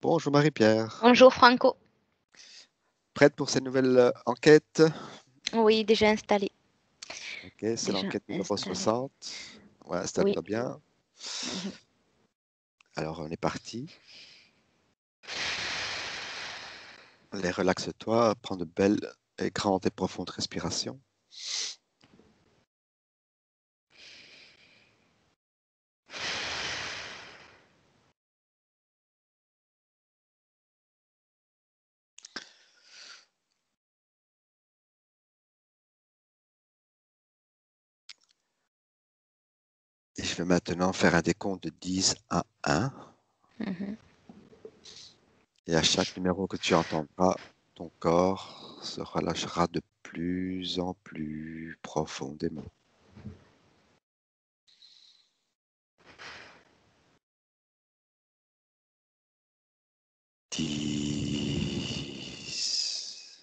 Bonjour Marie-Pierre. Bonjour Franco. Prête pour cette nouvelle enquête? Oui, déjà installé. Ok, c'est Déjà l'enquête numéro installé. 60. Ouais, Oui. installe-toi bien. Mhm. Alors, on est parti. Allez, relaxe-toi, prends de belles et grandes et profondes respirations. Et je vais maintenant faire un décompte de 10 à 1. Mhm. Et à chaque numéro que tu entendras, ton corps se relâchera de plus en plus profondément. 10.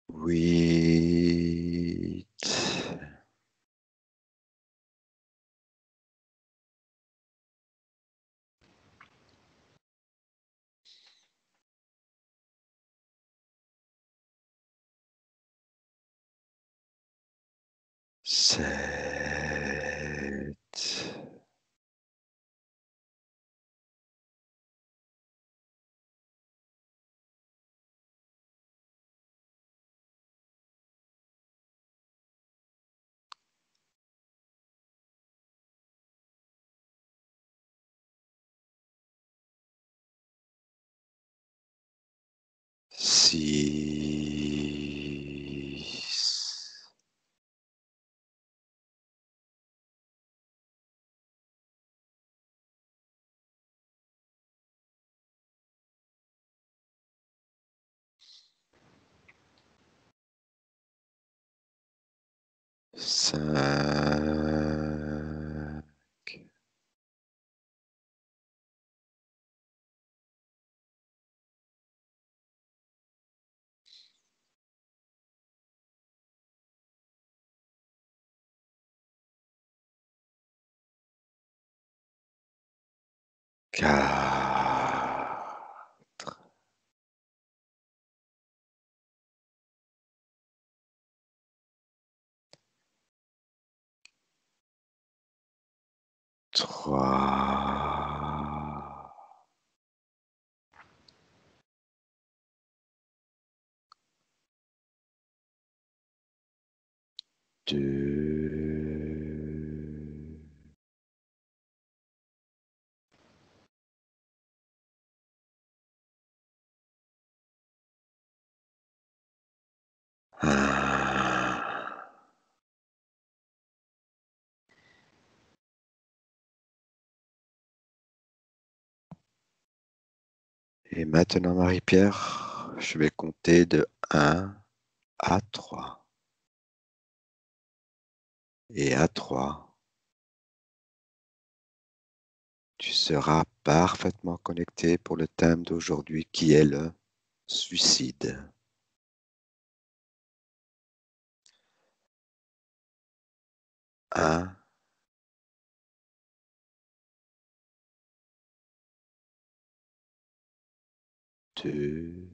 8. 7. 6. 5. 4. 3. 2. 1. Et maintenant, Marie-Pierre, je vais compter de 1 à 3. Et à 3, tu seras parfaitement connecté pour le thème d'aujourd'hui qui est le suicide. 1, 2,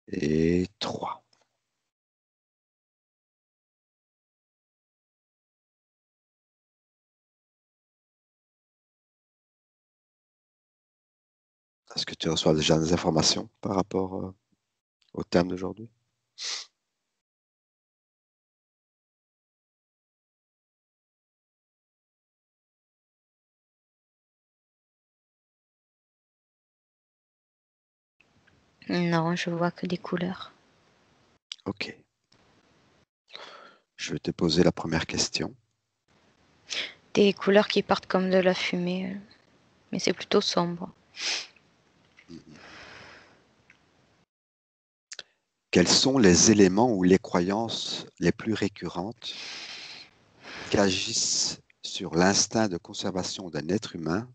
et 3. Est-ce que tu reçois déjà des informations par rapport au terme d'aujourd'hui? Non, je vois que des couleurs. Ok. Je vais te poser la première question. Des couleurs qui partent comme de la fumée, mais c'est plutôt sombre. Mhm. Quels sont les éléments ou les croyances les plus récurrentes qui agissent sur l'instinct de conservation d'un être humain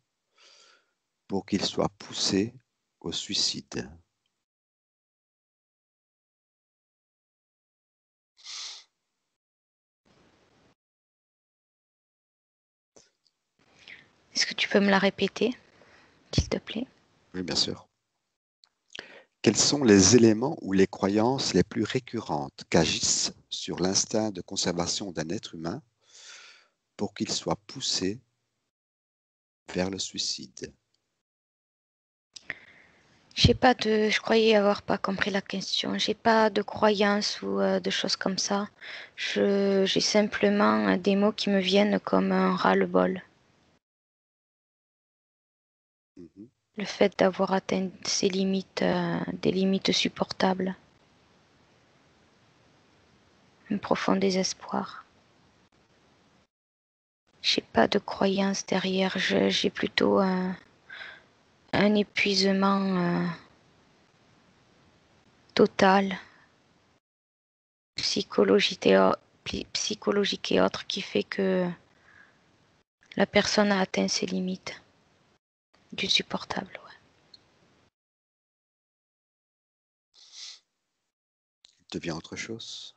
pour qu'il soit poussé au suicide? Est-ce que tu peux me la répéter, s'il te plaît? Oui, bien sûr. Quels sont les éléments ou les croyances les plus récurrentes qui agissent sur l'instinct de conservation d'un être humain pour qu'il soit poussé vers le suicide? Je croyais avoir pas compris la question. J'ai pas de croyances ou de choses comme ça. J'ai simplement des mots qui me viennent comme un ras-le-bol. Mhm. Le fait d'avoir atteint ses limites, des limites supportables. Un profond désespoir. J'ai pas de croyances derrière. J'ai plutôt un épuisement total, psychologique psychologique et autres, qui fait que la personne a atteint ses limites du supportable. Ouais. Il devient autre chose.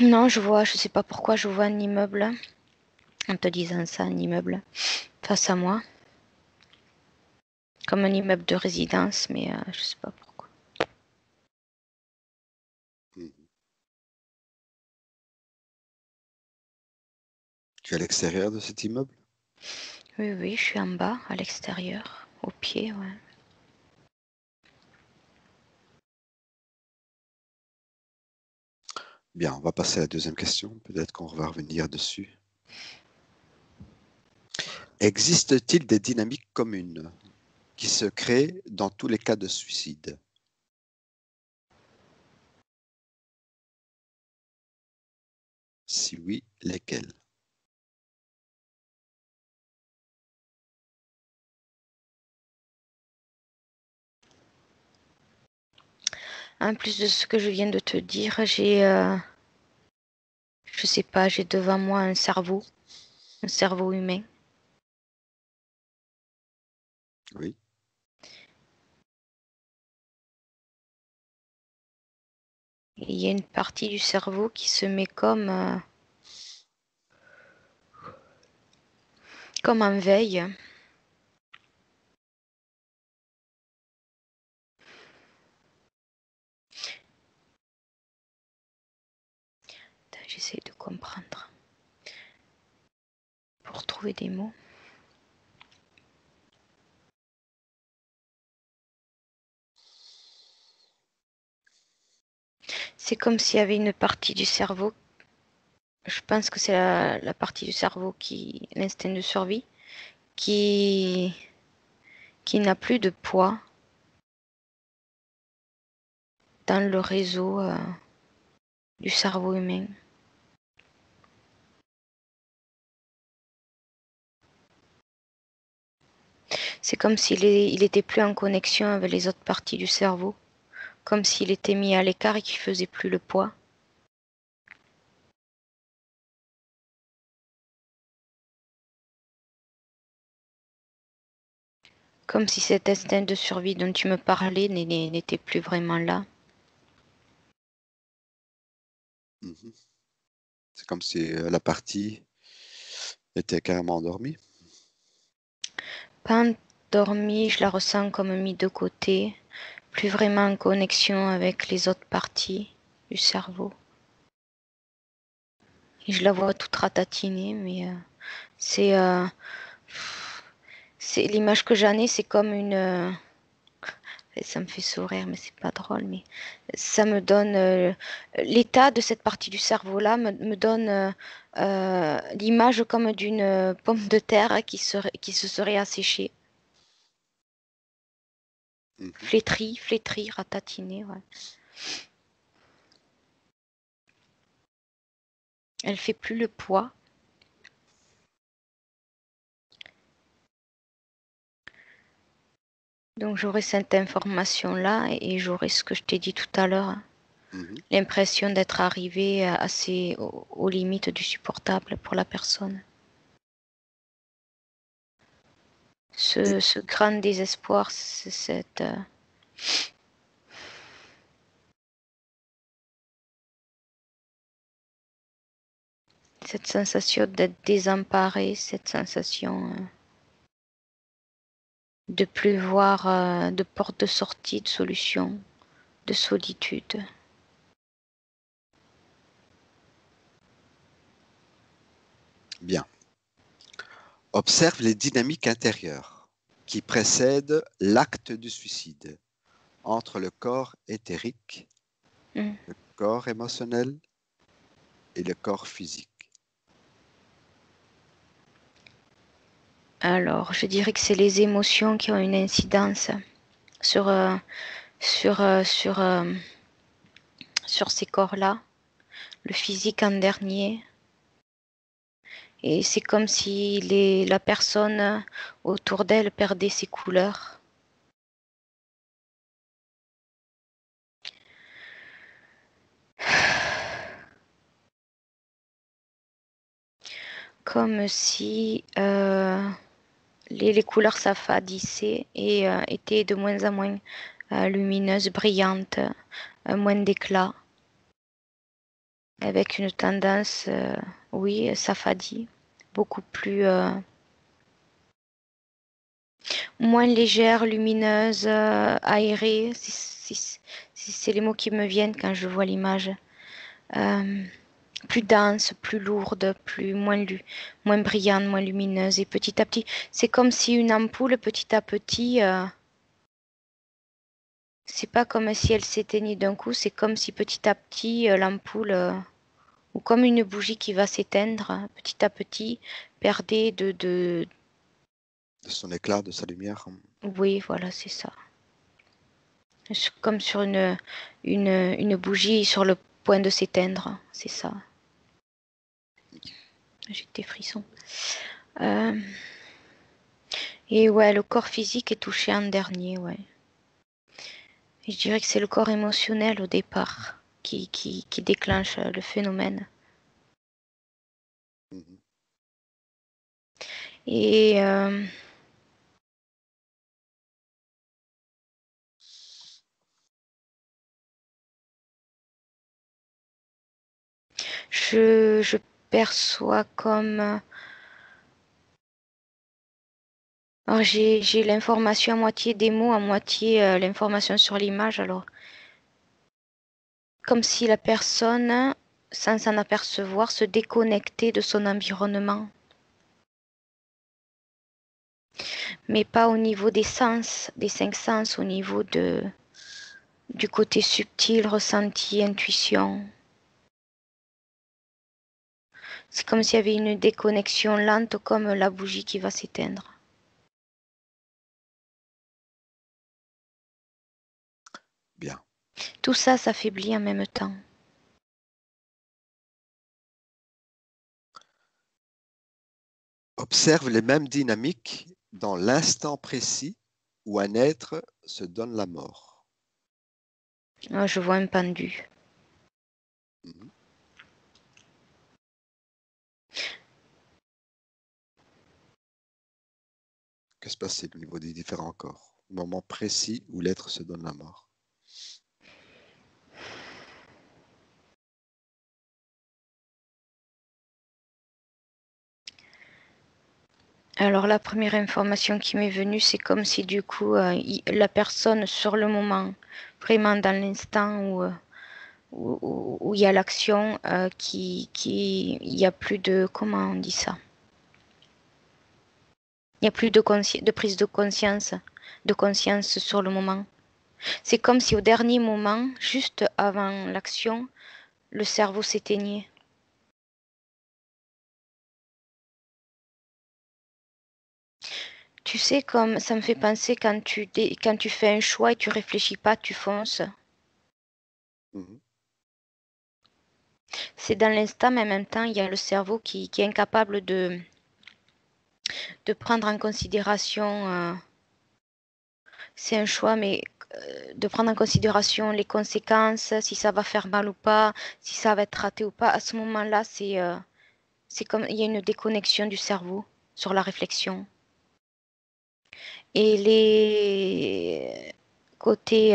Non, je sais pas pourquoi je vois un immeuble, en te disant ça, un immeuble face à moi, comme un immeuble de résidence, mais je sais pas pourquoi. Mhm. Tu es à l'extérieur de cet immeuble? Oui, oui, je suis en bas, à l'extérieur, au pied, ouais. Bien, on va passer à la deuxième question. Peut-être qu'on va revenir dessus. Existe-t-il des dynamiques communes qui se créent dans tous les cas de suicide? Si oui, lesquelles? En plus de ce que je viens de te dire, je sais pas, j'ai devant moi un cerveau humain. Oui. Et il y a une partie du cerveau qui se met comme en veille. J'essaie de comprendre pour trouver des mots. C'est comme s'il y avait une partie du cerveau. Je pense que c'est la partie du cerveau l'instinct de survie, qui, qui n'a plus de poids dans le réseau du cerveau humain. C'est comme il était plus en connexion avec les autres parties du cerveau, comme s'il était mis à l'écart et qu'il faisait plus le poids. Comme si cet instinct de survie dont tu me parlais n'était plus vraiment là. Mhm. C'est comme si la partie était carrément endormie. Pas endormie, je la ressens comme mis de côté, plus vraiment en connexion avec les autres parties du cerveau. Et je la vois toute ratatinée, mais c'est c'est l'image que j'en ai, c'est comme une. Et ça me fait sourire, mais c'est pas drôle. Mais ça me donne l'état de cette partie du cerveau-là me donne l'image comme d'une pomme de terre qui se serait asséchée, Mhm. flétrie, ratatinée. Ouais. Elle fait plus le poids. Donc j'aurai cette information-là et j'aurai ce que je t'ai dit tout à l'heure, Mhm. l'impression d'être arrivé assez aux limites du supportable pour la personne. Et, Ce grand désespoir, cette sensation d'être désemparé, cette sensation de plus voir de porte de sortie, de solution, de solitude. bien. Observe les dynamiques intérieures qui précèdent l'acte du suicide entre le corps éthérique, Mm. le corps émotionnel et le corps physique. Alors, je dirais que c'est les émotions qui ont une incidence sur, sur, sur, sur ces corps-là, le physique en dernier. Et c'est comme si la personne autour d'elle perdait ses couleurs. Comme si les couleurs s'affadissaient et étaient de moins en moins lumineuses, brillantes, moins d'éclat, avec une tendance, oui, s'affadit, beaucoup plus, moins légère, lumineuse, aérée, si c'est les mots qui me viennent quand je vois l'image. Euh, Plus dense, plus lourde, moins brillante, moins lumineuse. Et petit à petit, c'est comme si une ampoule, petit à petit, c'est pas comme si elle s'éteignait d'un coup, c'est comme si petit à petit, l'ampoule, ou comme une bougie qui va s'éteindre, petit à petit, perdait De son éclat, de sa lumière. Oui, voilà, c'est ça. Comme sur une bougie sur le point de s'éteindre, c'est ça. J'ai des frissons. Euh, et ouais, le corps physique est touché en dernier, ouais. Et je dirais que c'est le corps émotionnel au départ qui déclenche le phénomène. Mhm. Et je perçois comme... Alors j'ai l'information à moitié des mots, à moitié l'information sur l'image. Alors, comme si la personne, sans s'en apercevoir, se déconnectait de son environnement. Mais pas au niveau des sens, des cinq sens, au niveau du côté subtil, ressenti, intuition. C'est comme s'il y avait une déconnexion lente, comme la bougie qui va s'éteindre. Bien. Tout ça s'affaiblit en même temps. Observe les mêmes dynamiques dans l'instant précis où un être se donne la mort. Je vois un pendu. Mhm. Que se passe-t-il au niveau des différents corps? Au moment précis où l'être se donne la mort. Alors la première information qui m'est venue, c'est comme si du coup la personne sur le moment, vraiment dans l'instant où où il y a l'action il y a plus de, comment on dit ça? Il n'y a plus de prise de conscience sur le moment. C'est comme si au dernier moment, juste avant l'action, le cerveau s'éteignait. Tu sais, comme ça me fait penser quand tu fais un choix et tu réfléchis pas, tu fonces. Mhm. C'est dans l'instant, mais en même temps, il y a le cerveau qui est incapable de prendre en considération, c'est un choix, mais de prendre en considération les conséquences, si ça va faire mal ou pas, si ça va être raté ou pas. À ce moment-là, c'est comme il y a une déconnexion du cerveau sur la réflexion. Et les côtés,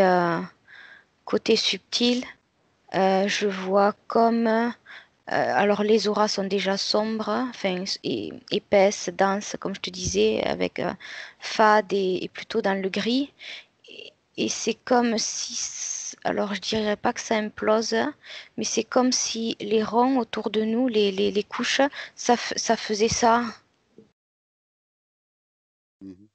côté subtil, je vois comme alors les auras sont déjà sombres, enfin épaisses, denses, comme je te disais, avec fade et plutôt dans le gris. Et c'est comme si, alors je dirais pas que ça implose, mais c'est comme si les ronds autour de nous, les couches, ça faisait ça. Mhm.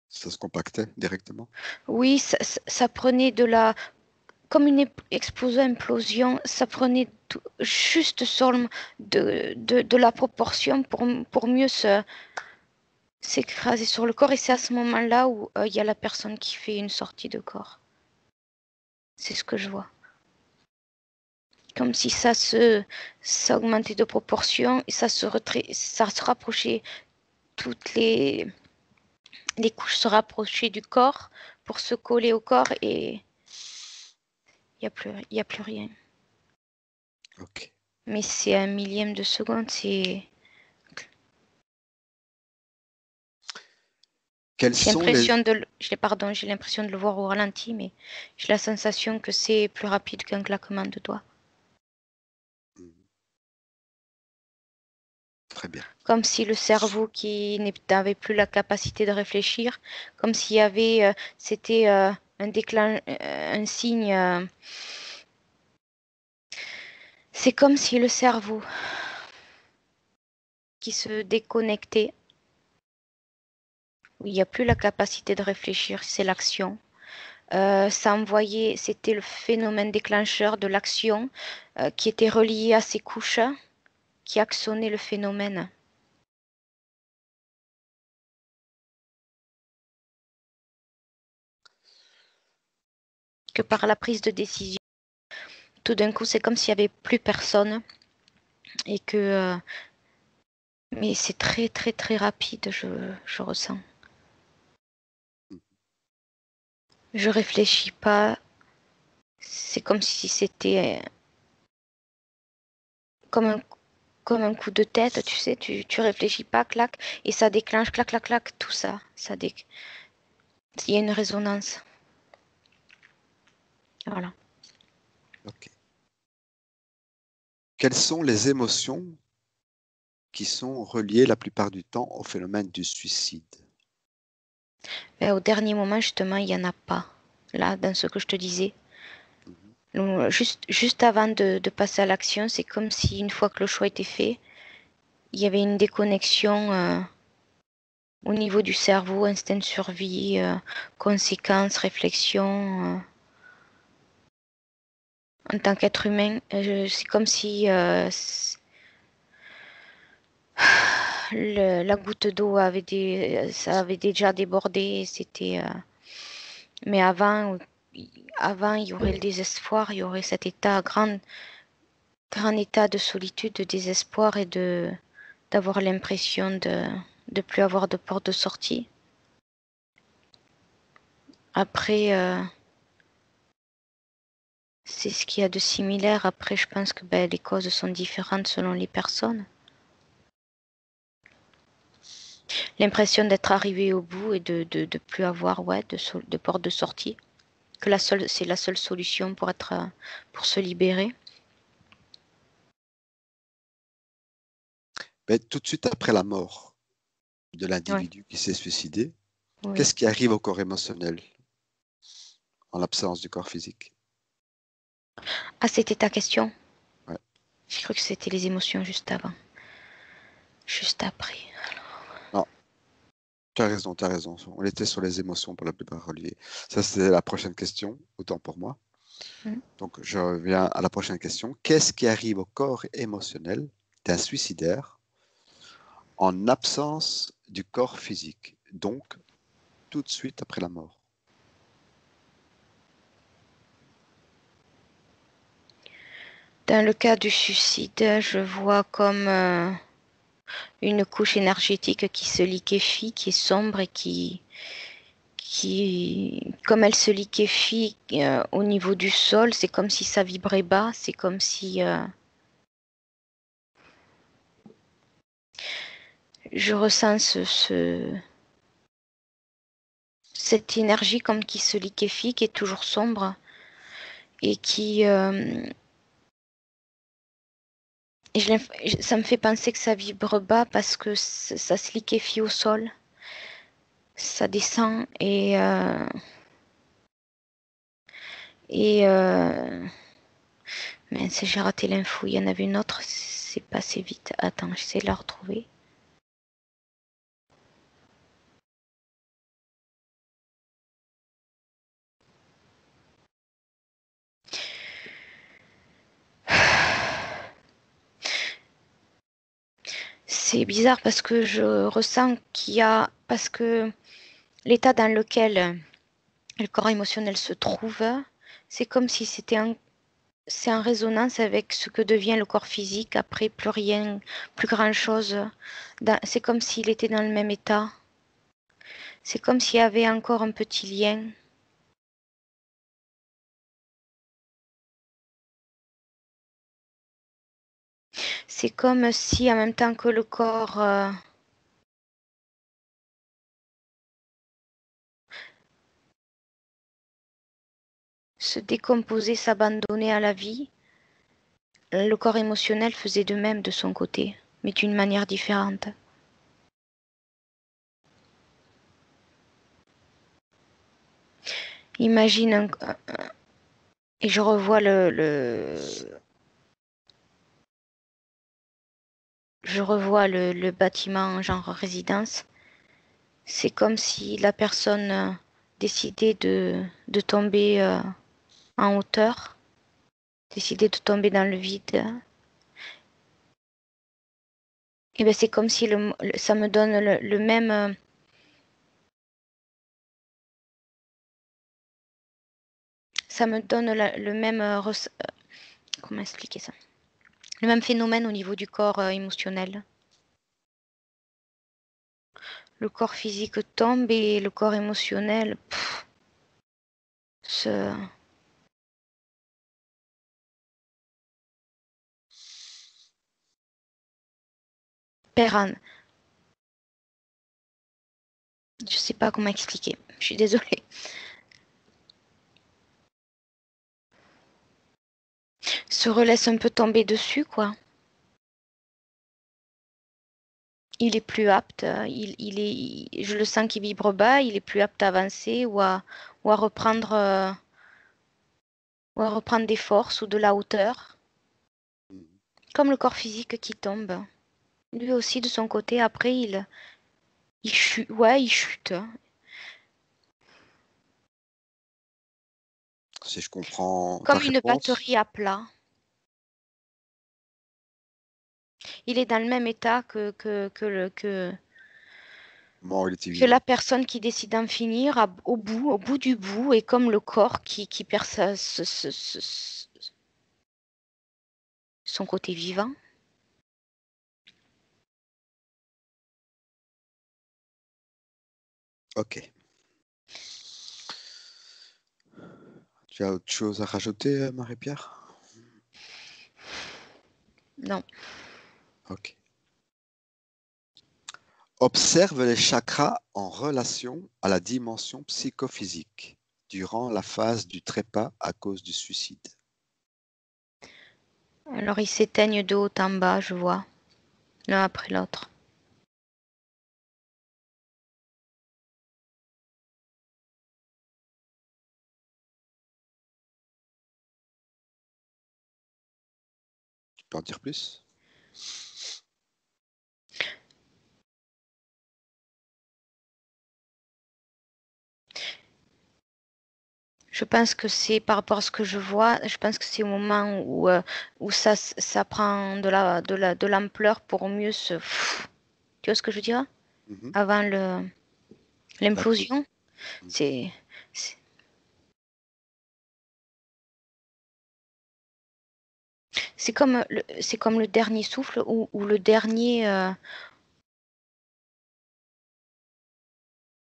Ça se compactait directement. Oui, ça prenait de la, comme une explosion, implosion, ça prenait juste sur de la proportion pour mieux s'écraser sur le corps. Et c'est à ce moment-là où il y a la personne qui fait une sortie de corps. C'est ce que je vois. Comme si ça augmentait de proportion et ça se rapprochait, toutes les couches se rapprochaient du corps pour se coller au corps et il y a plus rien. Ok. Mais c'est un millième de seconde, c'est. Quels J'ai sont les... l'impression pardon, j'ai l'impression de le voir au ralenti, mais j'ai la sensation que c'est plus rapide qu'un claquement de doigts. Mhm. Très bien. Comme si le cerveau qui n'avait plus la capacité de réfléchir, comme s'il y avait, c'était un signe. C'est comme si le cerveau qui se déconnectait, où il n'y a plus la capacité de réfléchir, c'est l'action. Ça envoyait, c'était le phénomène déclencheur de l'action qui était relié à ces couches qui actionnait le phénomène. Que Ok. par la prise de décision, tout d'un coup, c'est comme s'il n'y avait plus personne et que. Mais c'est très, très, très rapide, je ressens. Mhm. Je réfléchis pas. C'est comme si c'était comme un, comme un coup de tête, tu sais, tu réfléchis pas, clac, et ça déclenche, clac, clac, clac, tout ça. Il y a une résonance. Voilà. Ok. Quelles sont les émotions qui sont reliées la plupart du temps au phénomène du suicide? Mais au dernier moment, justement, il n'y en a pas. Là, dans ce que je te disais. Mhm. Donc, juste avant de passer à l'action, c'est comme si une fois que le choix était fait, il y avait une déconnexion au niveau du cerveau, instinct de survie, conséquences, réflexion. En tant qu'être humain, c'est comme si la goutte d'eau ça avait déjà débordé. Mais avant, il y aurait le désespoir, il y aurait cet état, grand état de solitude, de désespoir et d'avoir l'impression de plus avoir de porte de sortie. Après, c'est ce qu'il y a de similaire. Après, je pense que ben, les causes sont différentes selon les personnes. L'impression d'être arrivé au bout et de plus avoir ouais, de porte de sortie. Que c'est la seule solution pour se libérer. Ben, tout de suite après la mort de Ouais, l'individu qui s'est suicidé, oui. qu'est-ce qui arrive au corps émotionnel? en l'absence du corps physique. Ah, c'était ta question? Ouais. J'ai cru que c'était les émotions juste avant. Juste après. Non, tu as raison, tu as raison. On était sur les émotions pour la plupart, Olivier. Ça, c'est la prochaine question, autant pour moi. Hmm. Donc, je reviens à la prochaine question. Qu'est-ce qui arrive au corps émotionnel d'un suicidaire en absence du corps physique, donc tout de suite après la mort? Dans le cas du suicide, je vois comme une couche énergétique qui se liquéfie, qui est sombre et comme elle se liquéfie au niveau du sol, c'est comme si ça vibrait bas, c'est comme si je ressens cette énergie comme qui se liquéfie, qui est toujours sombre et ça me fait penser que ça vibre bas parce que ça se liquéfie au sol, ça descend et mince, j'ai raté l'info. Il y en avait une autre, c'est passé vite. Attends, j'essaie de la retrouver. C'est bizarre parce que je ressens qu'il y a, parce que l'état dans lequel le corps émotionnel se trouve, c'est comme si c'est en résonance avec ce que devient le corps physique après plus rien, plus grand chose. C'est comme s'il était dans le même état. C'est comme s'il y avait encore un petit lien. C'est comme si en même temps que le corps se décomposait, s'abandonnait à la vie, le corps émotionnel faisait de même de son côté, mais d'une manière différente. Imagine et je revois je revois le bâtiment genre résidence. C'est comme si la personne décidait de tomber en hauteur, décidait de tomber dans le vide. Et ben c'est comme si ça me donne le même ça me donne le même comment expliquer ça? Le même phénomène au niveau du corps émotionnel. Le corps physique tombe et le corps émotionnel se perd. Je sais pas comment expliquer. Je suis désolée. Se relaisse un peu tomber dessus, quoi. Il est plus apte, je le sens qu'il vibre bas, il est plus apte à avancer ou à reprendre, ou à reprendre des forces ou de la hauteur. Comme le corps physique qui tombe. Lui aussi, de son côté, après, il chute. Ouais, il chute. Si je comprends ta Comme une réponse, batterie à plat. Il est dans le même état mort, il était que la vivant. personne qui décide d'en finir au bout du bout, et comme le corps qui perd son côté vivant. Ok. Tu as autre chose à rajouter, Marie-Pierre? Non. Ok. Observe les chakras en relation à la dimension psychophysique durant la phase du trépas à cause du suicide. Alors ils s'éteignent de haut en bas, je vois, l'un après l'autre. peux en dire plus? Je pense que c'est par rapport à ce que je vois, je pense que c'est au moment où ça prend de l'ampleur pour mieux se... Tu vois ce que je veux dire? Mhm. Avant La pause. l'implosion. Mhm. C'est c'est c'est comme le dernier souffle ou le dernier...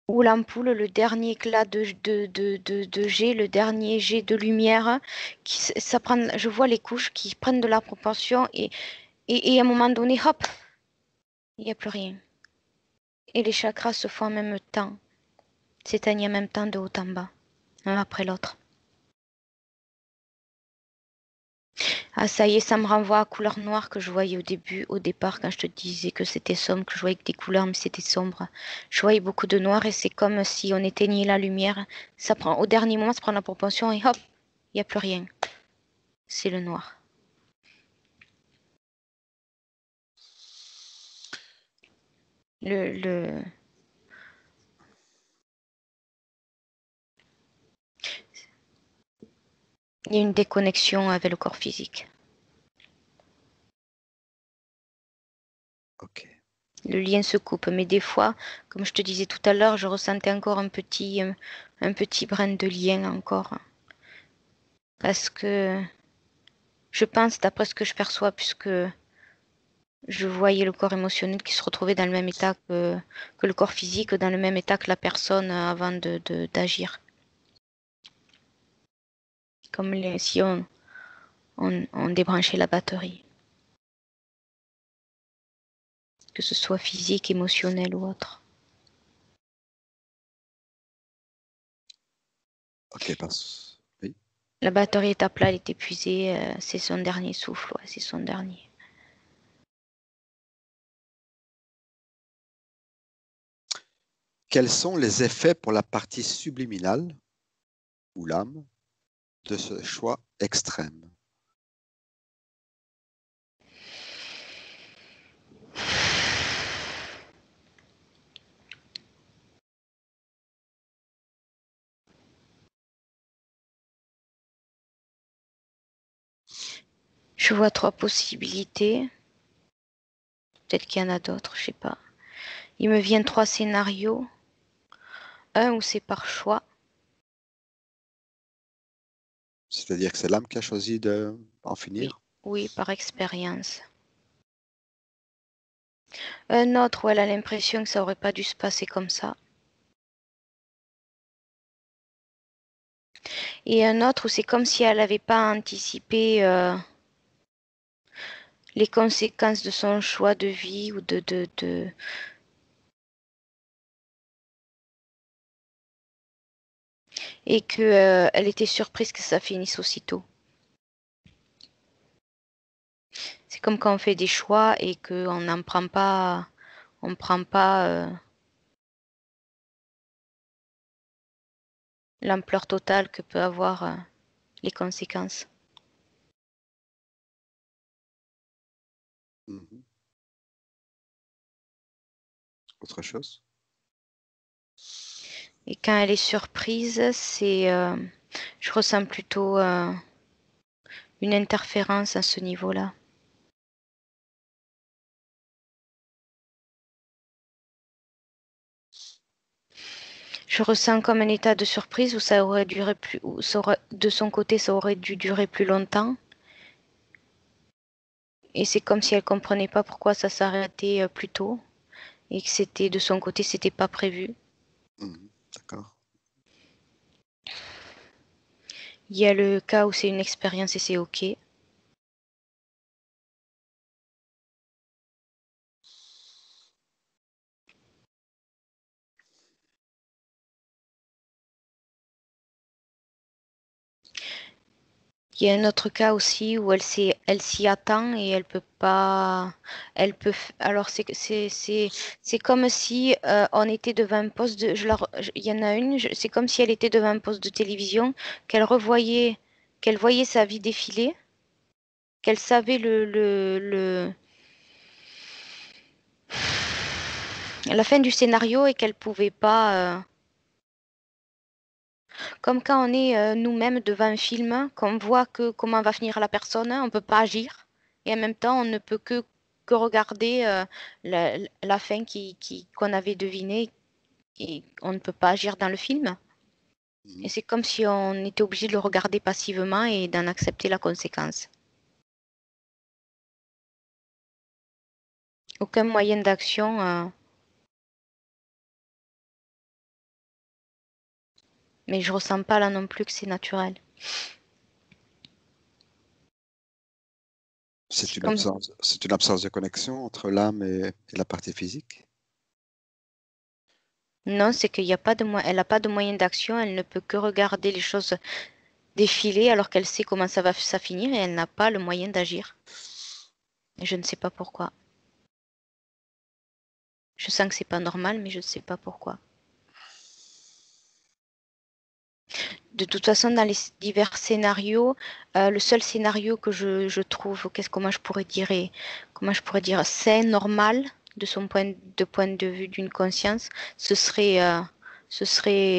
ou l'ampoule, le dernier éclat de jet, le dernier jet de lumière, ça prend, je vois les couches qui prennent de la proportion et à un moment donné, hop, il n'y a plus rien. Et les chakras se font en même temps, s'éteignent en même temps de haut en bas, un après l'autre. Ah ça y est, ça me renvoie à la couleur noire que je voyais au départ, quand je te disais que c'était sombre, que je voyais que des couleurs, mais c'était sombre. Je voyais beaucoup de noir et c'est comme si on éteignait la lumière. Ça prend, au dernier moment, ça prend la proportion et hop, il n'y a plus rien. C'est le noir. Le... Il y a une déconnexion avec le corps physique. Ok. Le lien se coupe, mais des fois, comme je te disais tout à l'heure, je ressentais encore un petit brin de lien encore. Parce que je pense, d'après ce que je perçois, puisque je voyais le corps émotionnel qui se retrouvait dans le même état que le corps physique, dans le même état que la personne avant d'agir. Comme si on débranchait la batterie. Que ce soit physique, émotionnel ou autre. Ok, passe. Oui. La batterie est à plat, elle est épuisée, c'est son dernier souffle, ouais, c'est son dernier. Quels sont les effets pour la partie subliminale ou l'âme de ce choix extrême? Je vois trois possibilités. Peut-être qu'il y en a d'autres, je sais pas. Il me vient trois scénarios. Un où c'est par choix. C'est-à-dire que c'est l'âme qui a choisi d'en Oui, finir? oui, par expérience. Un autre où elle a l'impression que ça aurait pas dû se passer comme ça. Et un autre où c'est comme si elle n'avait pas anticipé les conséquences de son choix de vie ou et que elle était surprise que ça finisse aussitôt. C'est comme quand on fait des choix et qu'on n'en prend pas, on prend pas l'ampleur totale que peut avoir les conséquences. Mhm. Autre chose? Et quand elle est surprise, je ressens plutôt une interférence à ce niveau-là. Je ressens comme un état de surprise où ça aurait duré plus, de son côté, ça aurait dû durer plus longtemps. Et c'est comme si elle comprenait pas pourquoi ça s'arrêtait plus tôt et que c'était de son côté, c'était pas prévu. Mhm. D'accord. Il y a le cas où c'est une expérience et c'est ok. Il y a un autre cas aussi où elle s'y attend et elle peut pas, alors c'est comme si on était devant un poste il y en a une, c'est comme si elle était devant un poste de télévision, qu'elle voyait sa vie défiler, qu'elle savait la fin du scénario et qu'elle pouvait pas. Comme quand on est nous-mêmes devant un film, qu'on voit que comment va finir la personne, on ne peut pas agir. Et en même temps, on ne peut que regarder la fin qu'on avait devinée et on ne peut pas agir dans le film. Et Mhm. c'est comme si on était obligé de le regarder passivement et d'en accepter la conséquence. Aucun moyen d'action. Mais je ressens pas là non plus que c'est naturel. C'est comme C'est une absence de connexion entre l'âme et la partie physique. non, c'est qu'il n'y a pas de elle n'a pas de moyen d'action, elle ne peut que regarder les choses défiler alors qu'elle sait comment ça va ça finir et elle n'a pas le moyen d'agir. Et je ne sais pas pourquoi. Je sens que c'est pas normal, mais je ne sais pas pourquoi. De toute façon, dans les divers scénarios, le seul scénario que je trouve, comment je pourrais dire, sain, normal, de son point de vue d'une conscience, ce serait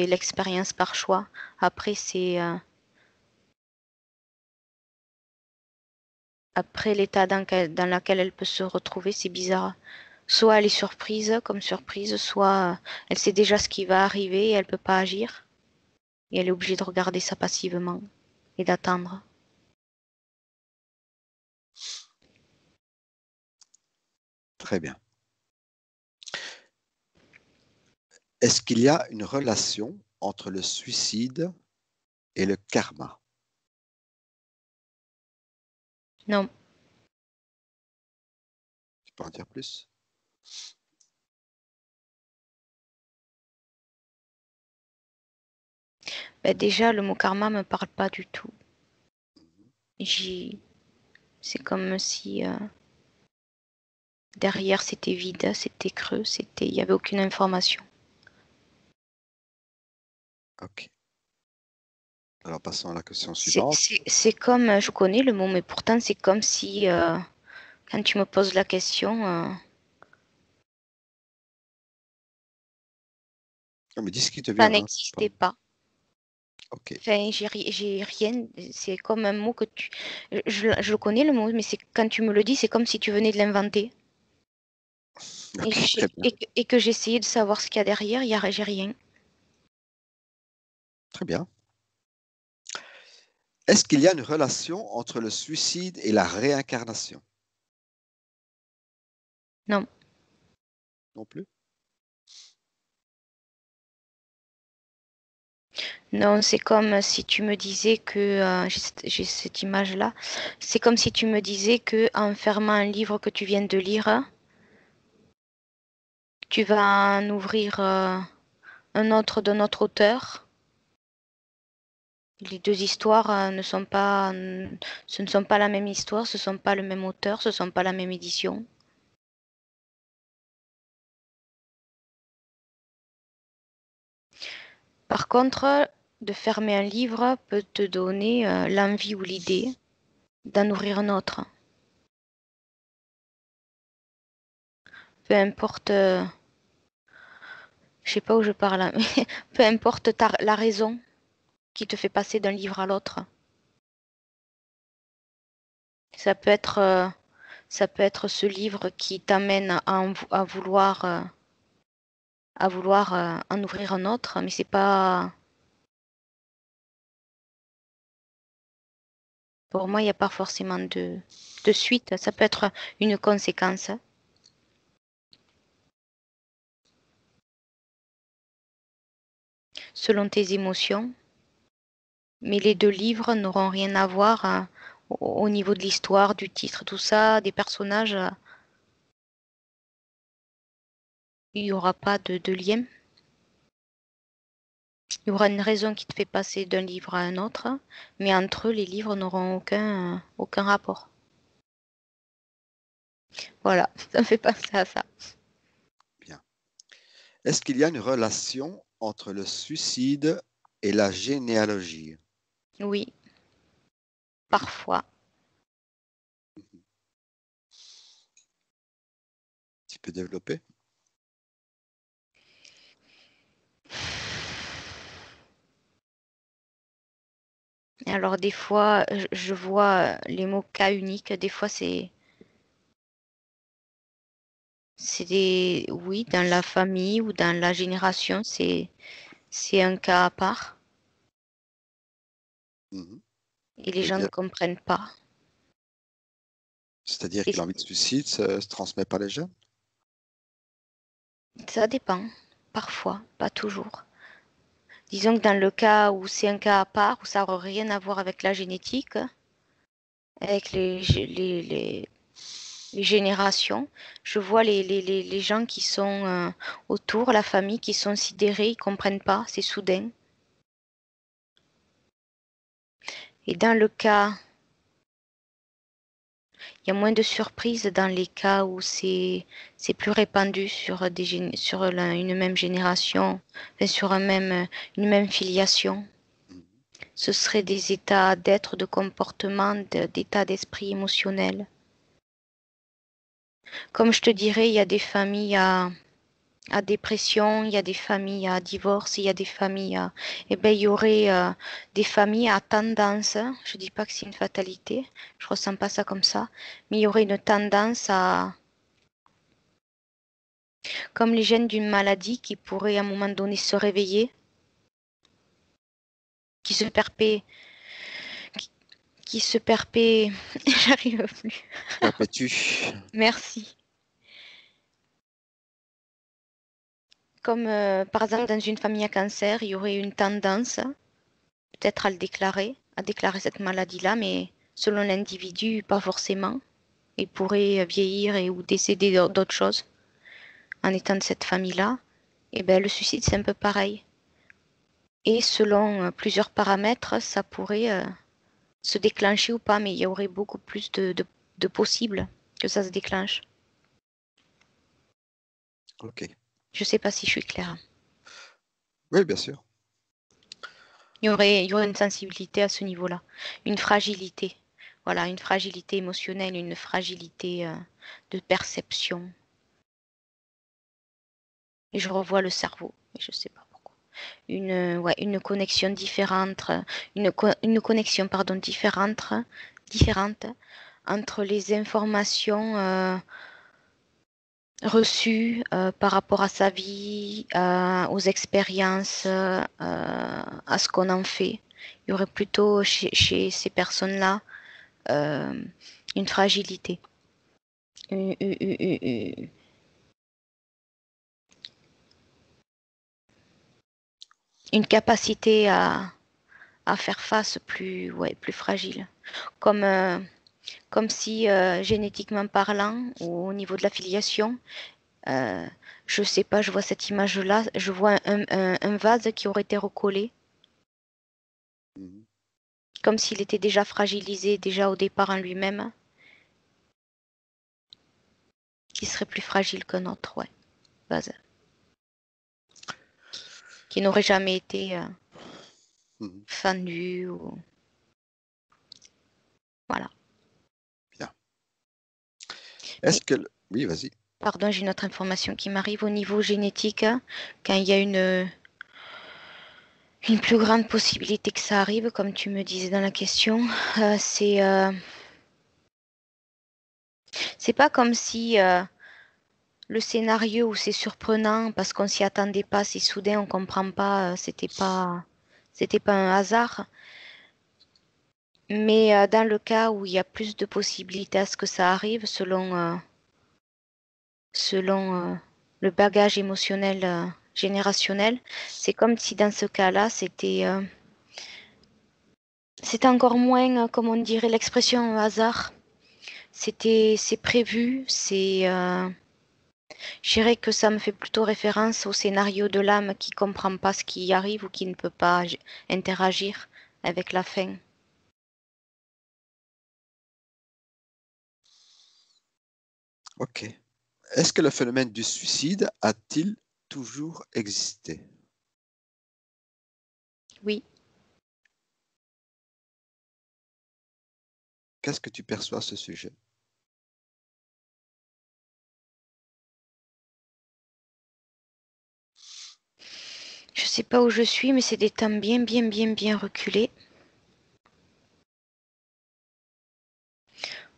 l'expérience par choix. Après, après l'état dans lequel elle peut se retrouver, c'est bizarre. Soit elle est surprise, comme surprise, soit elle sait déjà ce qui va arriver et elle peut pas agir. Et elle est obligée de regarder ça passivement et d'attendre. Très bien. Est-ce qu'il y a une relation entre le suicide et le karma? Non. Tu peux en dire plus? Ben déjà, le mot karma me parle pas du tout. C'est comme si derrière c'était vide, c'était creux, il y avait aucune information. Ok. Alors passons à la question suivante. C'est comme, je connais le mot, mais pourtant c'est comme si quand tu me poses la question, Oh, mais dis ce qui te ça vient, hein. n'existait pas. Ok. Enfin, j'ai rien. C'est comme un mot que tu. Je le connais le mot, mais c'est quand tu me le dis, c'est comme si tu venais de l'inventer. Ok, très bien. Et que j'essayais de savoir ce qu'il y a derrière, j'ai rien. Très bien. Est-ce qu'il y a une relation entre le suicide et la réincarnation? Non, Non plus? non, c'est comme si tu me disais que j'ai cette image-là. C'est comme si tu me disais que en fermant un livre que tu viens de lire, tu vas en ouvrir un autre d'un autre auteur. Les deux histoires ce ne sont pas la même histoire, ce ne sont pas le même auteur, ce ne sont pas la même édition. Par contre, de fermer un livre peut te donner l'envie ou l'idée d'en ouvrir un autre. Peu importe, je sais pas où je parle, hein, mais peu importe la raison qui te fait passer d'un livre à l'autre. Ça peut être, euh, ça peut être ce livre qui t'amène à vouloir en ouvrir un autre, mais c'est pas. Pour moi, il n'y a pas forcément de suite. Ça peut être une conséquence selon tes émotions, mais les deux livres n'auront rien à voir au niveau de l'histoire, du titre, tout ça, des personnages. Il n'y aura pas de lien. Il y aura une raison qui te fait passer d'un livre à un autre, mais entre eux, les livres n'auront aucun rapport. Voilà, ça me fait penser à ça. Bien. Est-ce qu'il y a une relation entre le suicide et la généalogie? Oui, parfois. Tu peux développer? Alors des fois, je vois les mots cas uniques. Des fois, c'est des, oui, dans la famille ou dans la génération, c'est un cas à part Mhm. et les Eh gens ne bien, comprennent pas. c'est-à-dire Et que l'envie de suicide se transmet par les gènes? ça dépend, parfois, pas toujours. Disons que dans le cas où c'est un cas à part, où ça n'aurait rien à voir avec la génétique, avec les générations, je vois les gens qui sont autour, la famille, qui sont sidérés, ils comprennent pas, c'est soudain. Et dans le cas, il y a moins de surprises dans les cas où c'est plus répandu sur une même génération, enfin, sur une même filiation. Mhm. Ce seraient des états d'être, de comportement, d'état d'esprit émotionnel. Comme je te dirais, il y a des familles à dépression, il y a des familles à divorce, il y a des familles à... Eh ben, il y aurait des familles à tendance, je dis pas que c'est une fatalité, je ressens pas ça comme ça, mais il y aurait une tendance à... Comme les gènes d'une maladie qui pourrait à un moment donné se réveiller, qui se perpète, qui se perpète... J'arrive plus. Perpétue. Merci. Comme par exemple dans une famille à cancer, il y aurait une tendance peut-être à déclarer cette maladie-là, mais selon l'individu, pas forcément. Il pourrait vieillir et ou décéder d'autres choses en étant de cette famille-là. Et ben le suicide, c'est un peu pareil. Et selon plusieurs paramètres, ça pourrait se déclencher ou pas, mais il y aurait beaucoup plus de possibles que ça se déclenche. OK. Je sais pas si je suis claire. Oui, bien sûr. Il y aurait une sensibilité à ce niveau-là, une fragilité. Voilà, une fragilité émotionnelle, une fragilité de perception. Et je revois le cerveau, et je sais pas pourquoi. Ouais, une connexion différente, une connexion, pardon, différente entre les informations reçues par rapport à sa vie, aux expériences, à ce qu'on en fait. Il y aurait plutôt chez ces personnes-là euh, une fragilité, une, une- une- une capacité à faire face plus, ouais, plus fragile. Comme, comme si, génétiquement parlant, ou au niveau de la filiation, euh, je sais pas, je vois cette image-là, je vois un vase qui aurait été recollé, Mhm. comme s'il était déjà fragilisé, déjà au départ en lui-même, qui serait plus fragile qu'un autre, ouais, vase, qui n'aurait jamais été Mhm. fendu, ou... Voilà. Bien. Mais, Est-ce que... Oui, vas-y. pardon, j'ai une autre information qui m'arrive au niveau génétique, quand il y a une plus grande possibilité que ça arrive, comme tu me disais dans la question, c'est pas comme si le scénario où c'est surprenant parce qu'on s'y attendait pas, c'est soudain, on comprend pas, c'était pas un hasard. Mais dans le cas où il y a plus de possibilités à ce que ça arrive, selon le bagage émotionnel générationnel, c'est comme si dans ce cas-là, c'était encore moins, comme on dirait l'expression hasard. C'est prévu, je dirais que ça me fait plutôt référence au scénario de l'âme qui comprend pas ce qui y arrive ou qui ne peut pas interagir avec la fin. OK. Est-ce que le phénomène du suicide a-t-il toujours existé? Oui, Qu'est-ce que tu perçois à ce sujet? sais pas où je suis, mais c'est des temps bien reculés.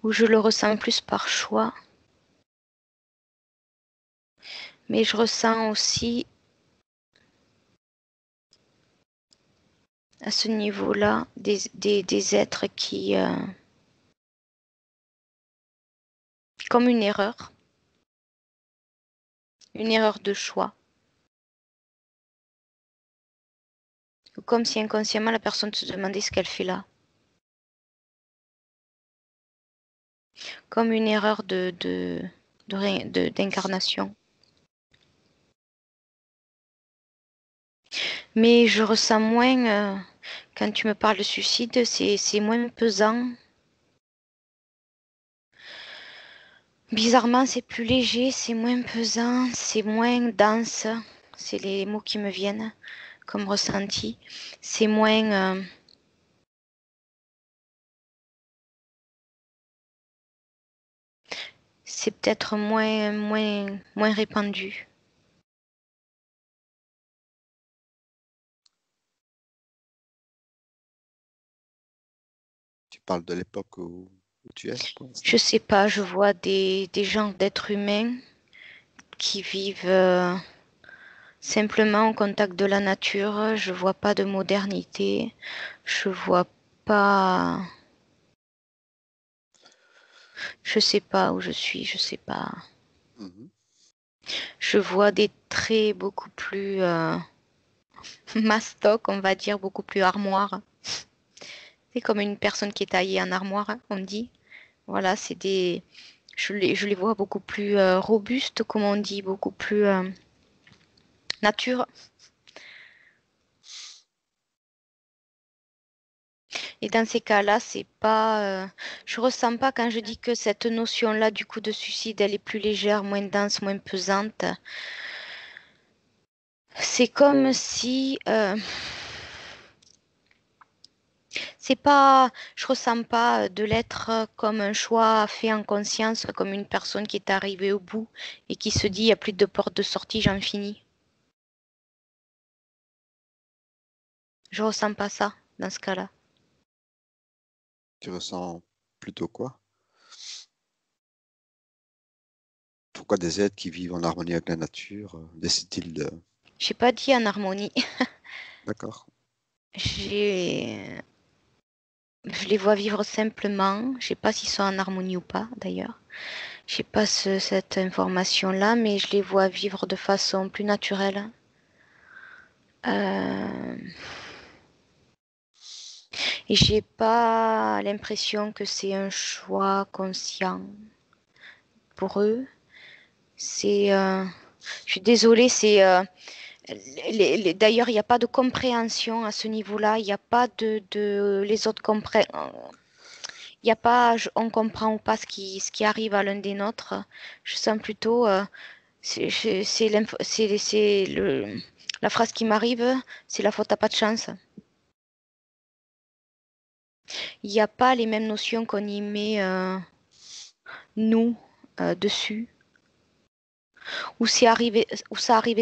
Où je le ressens plus par choix. Mais je ressens aussi à ce niveau-là des êtres qui... comme une erreur de choix. Ou comme si inconsciemment la personne se demandait ce qu'elle fait là. Comme une erreur d'incarnation. Mais je ressens moins, quand tu me parles de suicide, c'est moins pesant. Bizarrement, c'est plus léger, c'est moins pesant, c'est moins dense. C'est les mots qui me viennent comme ressenti. C'est moins... c'est peut-être moins répandu. Tu parles de l'époque où tu es pour l'instant? Je sais pas, je vois des genres d'êtres humains qui vivent simplement au contact de la nature. Je vois pas de modernité. Je vois pas... Je sais pas où je suis, je sais pas. Je vois des traits beaucoup plus mastoc, on va dire, beaucoup plus armoire. C'est comme une personne qui est taillée en armoire, on dit. Voilà, c'est des... Je les vois beaucoup plus robustes, comme on dit, beaucoup plus nature. Et dans ces cas-là, c'est pas... je ressens pas quand je dis que cette notion-là du coup de suicide, elle est plus légère, moins dense, moins pesante. C'est comme si... c'est pas... Je ressens pas de l'être comme un choix fait en conscience, comme une personne qui est arrivée au bout et qui se dit, il n'y a plus de porte de sortie, j'en finis. Je ressens pas ça dans ce cas-là. Tu ressens plutôt quoi? Pourquoi des êtres qui vivent en harmonie avec la nature décident-ils de... J'ai pas dit en harmonie. D'accord. Je les vois vivre simplement. Je sais pas s'ils sont en harmonie ou pas, d'ailleurs. J'ai pas cette information-là, mais je les vois vivre de façon plus naturelle. Et j'ai pas l'impression que c'est un choix conscient pour eux. Je suis désolée, d'ailleurs, il n'y a pas de compréhension à ce niveau-là. Il n'y a pas les autres comprennent. Il n'y a pas, on comprend ou pas ce qui arrive à l'un des nôtres. Je sens plutôt, la phrase qui m'arrive, c'est la faute à pas de chance. Il n'y a pas les mêmes notions qu'on y met, nous, dessus. Ou ça arrive,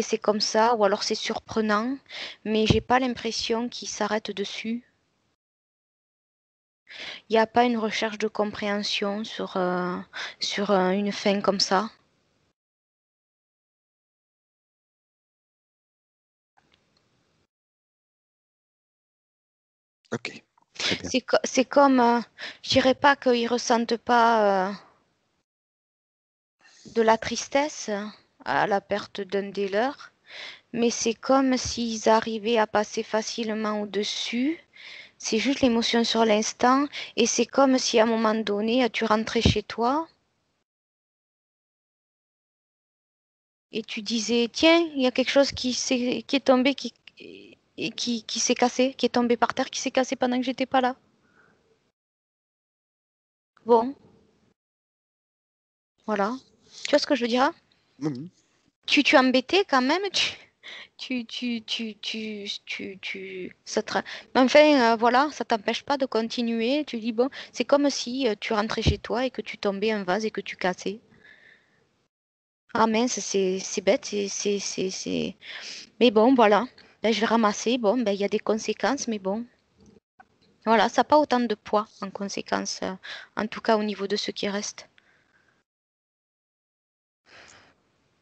c'est comme ça, ou alors c'est surprenant, mais j'ai pas l'impression qu'ils s'arrêtent dessus. Il n'y a pas une recherche de compréhension sur une fin comme ça. Ok, très bien. C'est comme, je dirais pas qu'ils ressentent pas de la tristesse à la perte d'un des leurs, mais c'est comme s'ils arrivaient à passer facilement au-dessus. C'est juste l'émotion sur l'instant, et c'est comme si à un moment donné, tu rentrais chez toi et tu disais, tiens, il y a quelque chose qui est tombé, qui s'est cassé, qui est tombé par terre, qui s'est cassé pendant que j'étais pas là. Bon, voilà. Tu vois ce que je veux dire? Mhm. Tu es embêté quand même, Mais enfin, voilà, ça t'empêche pas de continuer. Tu dis, bon, c'est comme si tu rentrais chez toi et que tu tombais un vase et que tu cassais. Ah mince, c'est bête, Mais bon, voilà. Ben, je vais ramasser. Bon, ben, il y a des conséquences, mais bon. Voilà, ça n'a pas autant de poids en conséquence, en tout cas au niveau de ce qui reste.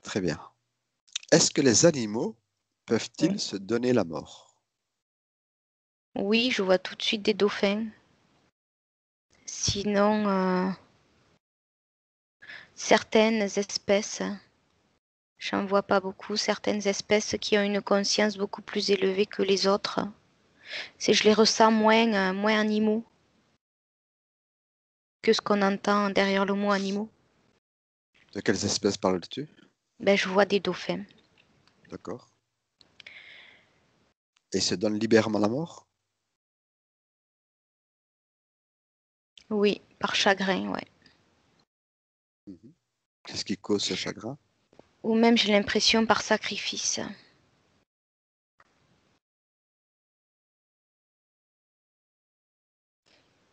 Très bien. Est-ce que les animaux peuvent-ils Oui. se donner la mort? Oui, je vois tout de suite des dauphins. Sinon, certaines espèces, j'en vois pas beaucoup, certaines espèces qui ont une conscience beaucoup plus élevée que les autres. Je les ressens moins animaux que ce qu'on entend derrière le mot animaux. De quelles espèces parles-tu? Ben, je vois des dauphins. D'accord. Et ils se donnent librement la mort? Oui, par chagrin, ouais. Mhm. Qu'est-ce qui cause ce chagrin? Ou même, j'ai l'impression, par sacrifice.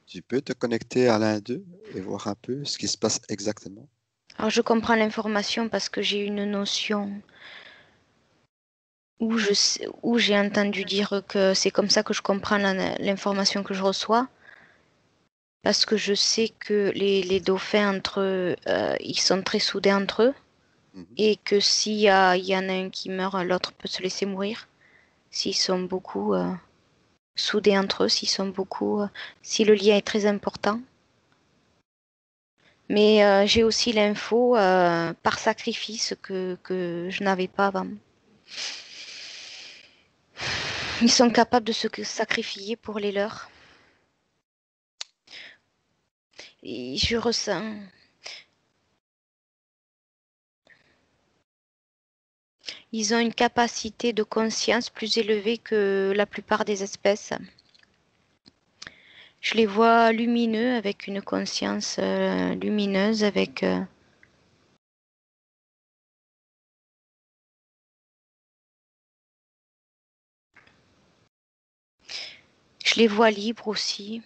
Tu peux te connecter à l'un d'eux et voir un peu ce qui se passe exactement? Alors, je comprends l'information parce que j'ai une notion où j'ai entendu dire que c'est comme ça que je comprends l'information que je reçois. Parce que je sais que les dauphins entre eux, ils sont très soudés entre eux. Mhm. Et que il y en a un qui meurt, l'autre peut se laisser mourir. S'ils sont beaucoup soudés entre eux, si le lien est très important. Mais j'ai aussi l'info par sacrifice que je n'avais pas avant. Ils sont capables de se sacrifier pour les leurs. Et je ressens. Ils ont une capacité de conscience plus élevée que la plupart des espèces. Je les vois lumineux avec une conscience lumineuse avec je les vois libres aussi.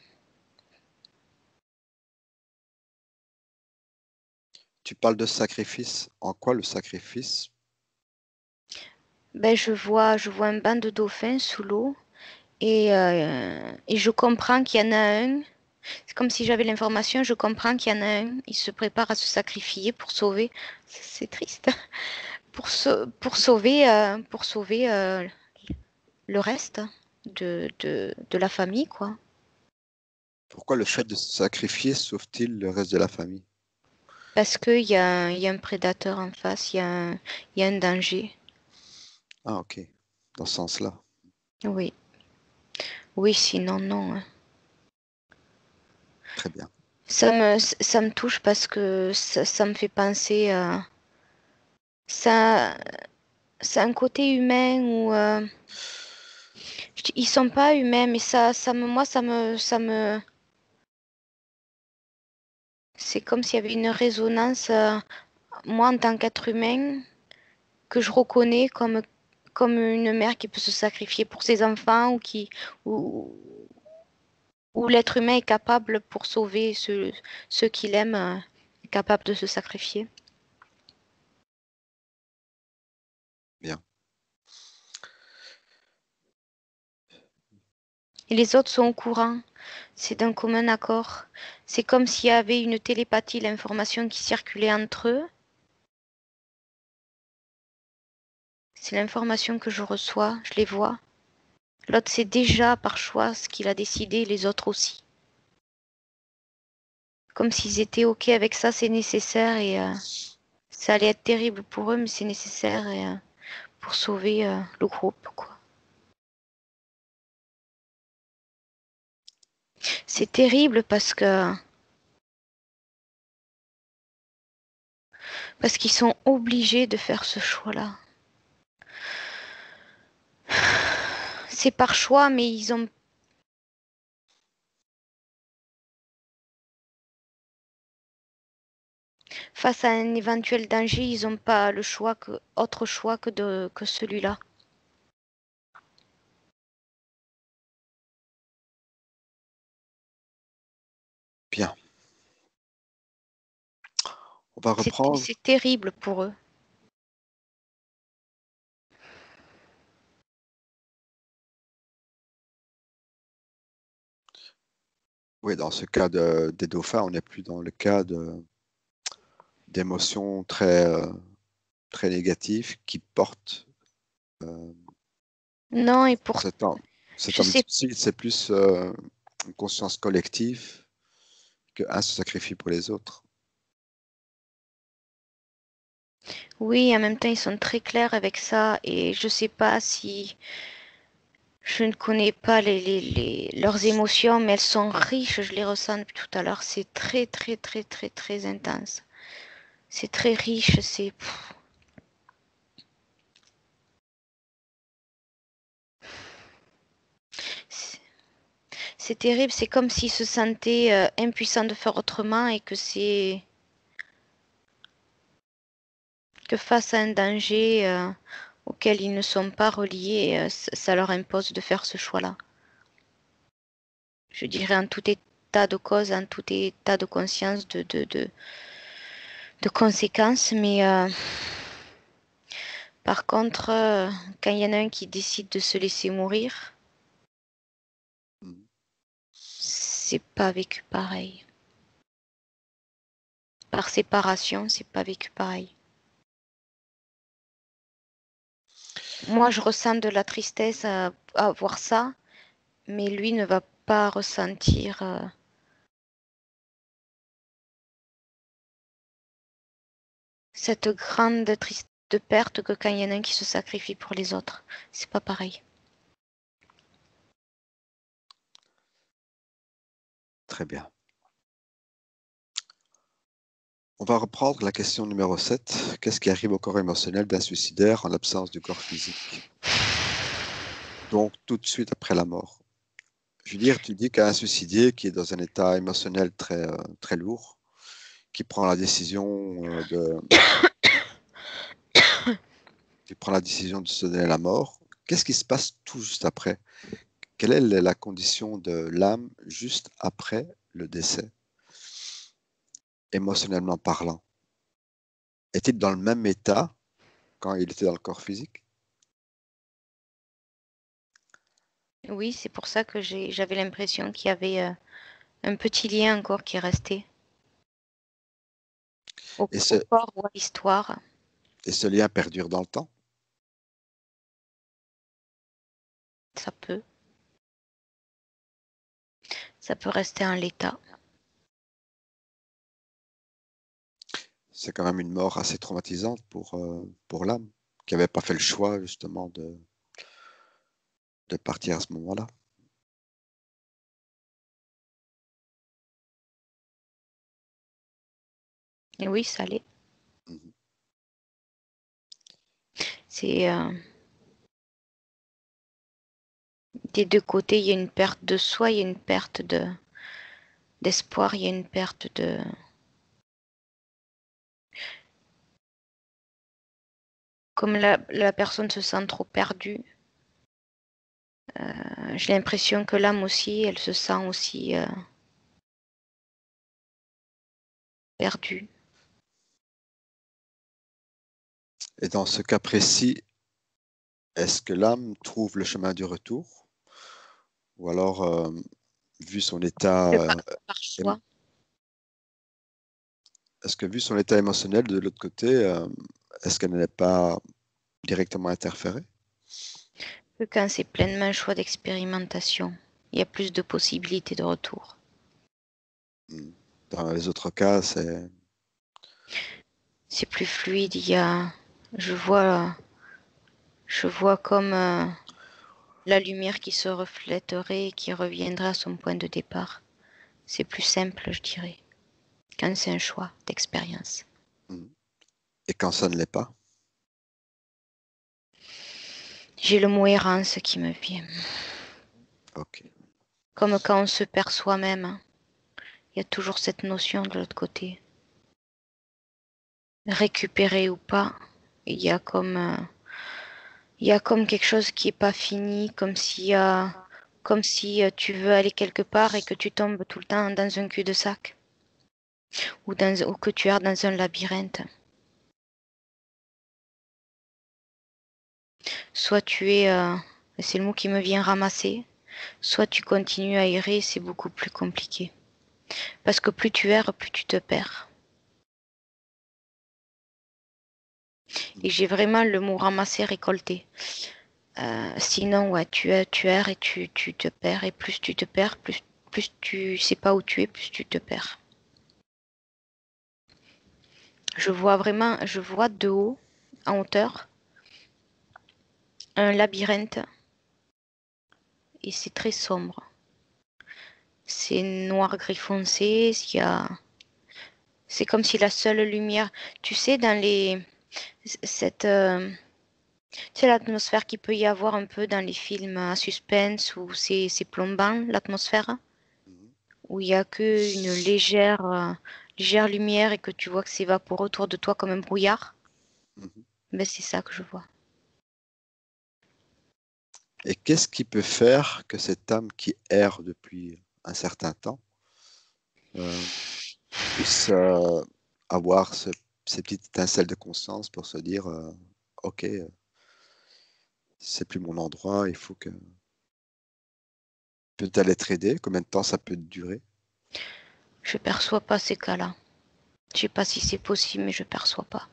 Tu parles de sacrifice. En quoi le sacrifice? Ben, je vois un banc de dauphins sous l'eau et je comprends qu'il y en a un. C'est comme si j'avais l'information, je comprends qu'il y en a un. Il se prépare à se sacrifier pour sauver. C'est triste. Pour sauver le reste de la famille, quoi. Pourquoi le fait de se sacrifier sauve-t-il le reste de la famille? Parce il y a un prédateur en face, il y a un danger. Ah, ok. Dans ce sens-là. Oui, oui, sinon non, hein. Très bien. Ça me touche parce que ça me fait penser à ça, c'est un côté humain où ils sont pas humains, mais c'est comme s'il y avait une résonance, moi en tant qu'être humain, que je reconnais comme une mère qui peut se sacrifier pour ses enfants ou, où l'être humain est capable pour sauver ceux qu'il aime, est capable de se sacrifier. Bien. Et les autres sont au courant. C'est d'un commun accord. C'est comme s'il y avait une télépathie, l'information qui circulait entre eux. C'est l'information que je reçois, je les vois. L'autre sait déjà par choix ce qu'il a décidé, les autres aussi. Comme s'ils étaient OK avec ça, c'est nécessaire et ça allait être terrible pour eux, mais c'est nécessaire et, pour sauver le groupe, quoi. C'est terrible parce qu'ils sont obligés de faire ce choix-là. C'est par choix, mais ils ont face à un éventuel danger, ils n'ont pas le choix autre choix que celui-là. Bien. On va reprendre. C'est terrible pour eux. Oui, dans ce cas des dauphins, on n'est plus dans le cas d'émotions très négatives qui portent Non, et pour, cet homme. Cet je homme sais, difficile, c'est plus une conscience collective qu'un se sacrifie pour les autres. oui, en même temps, ils sont très clairs avec ça, et je sais pas si, je ne connais pas leurs émotions, mais elles sont riches, je les ressens depuis tout à l'heure, c'est très, très, très, très, très intense. C'est très riche, c'est c'est terrible, c'est comme s'ils se sentaient impuissants de faire autrement et que face à un danger auquel ils ne sont pas reliés, ça leur impose de faire ce choix-là. Je dirais en tout état de cause, en tout état de conscience de conséquences, mais par contre, quand il y en a un qui décide de se laisser mourir, Mhm. c'est pas vécu pareil. Par séparation, c'est pas vécu pareil. Moi, je ressens de la tristesse à voir ça, mais lui ne va pas ressentir cette grande tristesse de perte que quand il y en a un qui se sacrifie pour les autres. C'est pas pareil. Très bien. On va reprendre la question numéro 7. Qu'est-ce qui arrive au corps émotionnel d'un suicidaire en l'absence du corps physique? Donc, tout de suite après la mort. Je veux dire, tu dis qu'un suicidier qui est dans un état émotionnel très lourd, qui prend la décision qui prend la décision de se donner la mort, qu'est-ce qui se passe tout juste après? Quelle est la condition de l'âme juste après le décès, émotionnellement parlant? Est-il dans le même état quand il était dans le corps physique? Oui, c'est pour ça que j'avais l'impression qu'il y avait un petit lien encore qui restait Et au ce, corps ou à l'histoire. et ce lien perdure dans le temps? Ça peut. Ça peut rester en l'état. C'est quand même une mort assez traumatisante pour l'âme, qui n'avait pas fait le choix justement de partir à ce moment-là. Et oui, ça l'est. Mhm. C'est des deux côtés, il y a une perte de soi, il y a une perte d'espoir, il y a une perte de. Comme la personne se sent trop perdue, j'ai l'impression que l'âme aussi, elle se sent aussi perdue. Et dans ce cas précis, est-ce que l'âme trouve le chemin du retour? Ou alors, vu son état, Le par émo- choix. est-ce que vu son état émotionnel de l'autre côté, est-ce qu'elle n'est pas directement interférée? Que quand c'est pleinement un choix d'expérimentation, il y a plus de possibilités de retour. Hmm. Dans les autres cas, c'est... C'est plus fluide, je vois, je vois comme la lumière qui se reflèterait et qui reviendrait à son point de départ. C'est plus simple, je dirais, quand c'est un choix d'expérience. Hmm. Et quand ça ne l'est pas? J'ai le mot errance qui me vient. Ok. Comme quand on se perd soi-même, il y a toujours cette notion de l'autre côté. Récupérer ou pas, il y a comme, il y a comme quelque chose qui est pas fini, comme si tu veux aller quelque part et que tu tombes tout le temps dans un cul-de-sac ou que tu es dans un labyrinthe. Soit tu es, c'est le mot qui me vient, ramassé, soit tu continues à errer, c'est beaucoup plus compliqué. Parce que plus tu erres, plus tu te perds. Et j'ai vraiment le mot ramasser, récolter. Sinon, ouais, tu erres et tu te perds. Et plus tu te perds, plus tu sais pas où tu es, plus tu te perds. Je vois de haut, en hauteur, un labyrinthe. Et c'est très sombre. C'est noir gris foncé. C'est comme si la seule lumière, tu sais, cette, tu sais, l'atmosphère qu'il peut y avoir un peu dans les films à suspense où c'est plombant, l'atmosphère, Mhm. où il y a que une légère lumière et que tu vois que s'évapore autour de toi comme un brouillard. Mhm. Ben, c'est ça que je vois. Et qu'est-ce qui peut faire que cette âme qui erre depuis un certain temps euh, puisse avoir ces petites étincelles de conscience pour se dire ok, c'est plus mon endroit, il faut que peut-elle être aidée, combien de temps ça peut durer? Je perçois pas ces cas-là. Je sais pas si c'est possible, mais je perçois pas.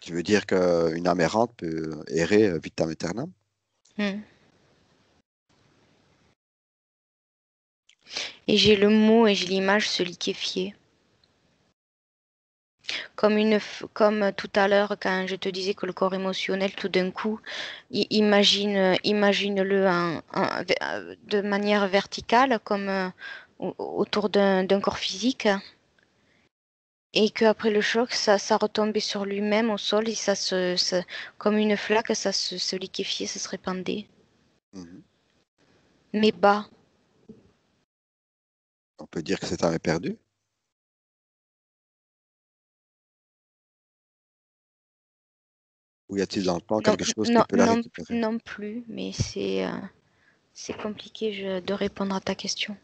Tu veux dire qu'une âme errante peut errer vitam aeternam? Hmm. Et j'ai le mot et j'ai l'image se liquéfier. Comme tout à l'heure, quand je te disais que le corps émotionnel, tout d'un coup, imagine-le de manière verticale, comme autour d'un corps physique, et qu'après le choc, ça retombait sur lui-même au sol, et comme une flaque, se liquéfiait, ça se répandait. Mhm. Mais bas, On peut dire que cette âme est perdue? Ou y a-t-il dans le temps non, quelque chose qui non, peut la récupérer? non plus, mais c'est compliqué de répondre à ta question.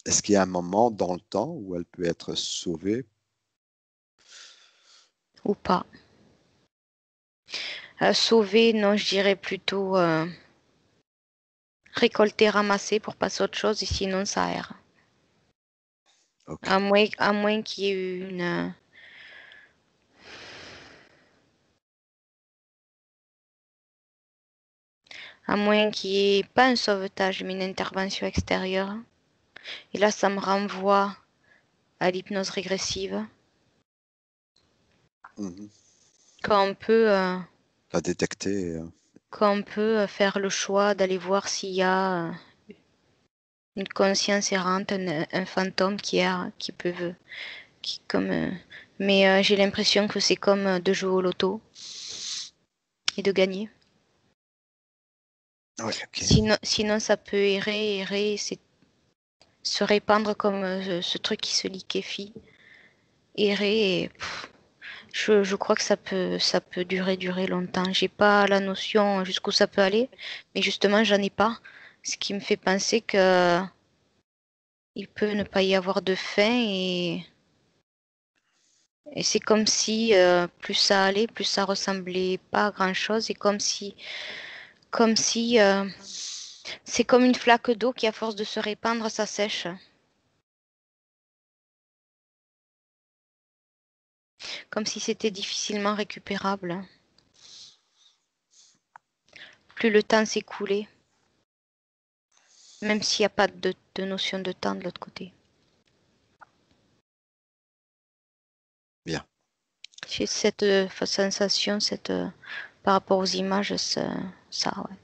Est-ce qu'il y a un moment dans le temps où elle peut être sauvée? Ou pas. Sauver, non, je dirais plutôt récolter, ramasser pour passer à autre chose, et sinon ça erre. Ok. À moins qu'il y ait eu à moins qu'il n'y ait pas un sauvetage, mais une intervention extérieure. Et là, ça me renvoie à l'hypnose régressive. Mhm. Quand on peut, euh, La détecter. quand on peut faire le choix d'aller voir s'il y a une conscience errante, un fantôme qui peut, qui comme, mais j'ai l'impression que c'est comme de jouer au loto et de gagner. Oui, ok. Sinon, ça peut errer, se répandre comme ce truc qui se liquéfie, errer. Et, je crois que ça peut durer longtemps. J'ai pas la notion jusqu'où ça peut aller, mais justement, j'en ai pas. Ce qui me fait penser que il peut ne pas y avoir de fin et c'est comme si plus ça allait, plus ça ressemblait pas à grand-chose et comme si c'est comme une flaque d'eau qui, à force de se répandre, ça sèche. Comme si c'était difficilement récupérable. Plus le temps s'écoulait, même s'il n'y a pas de notion de temps de l'autre côté. Bien. J'ai cette sensation, par rapport aux images, ça, ouais.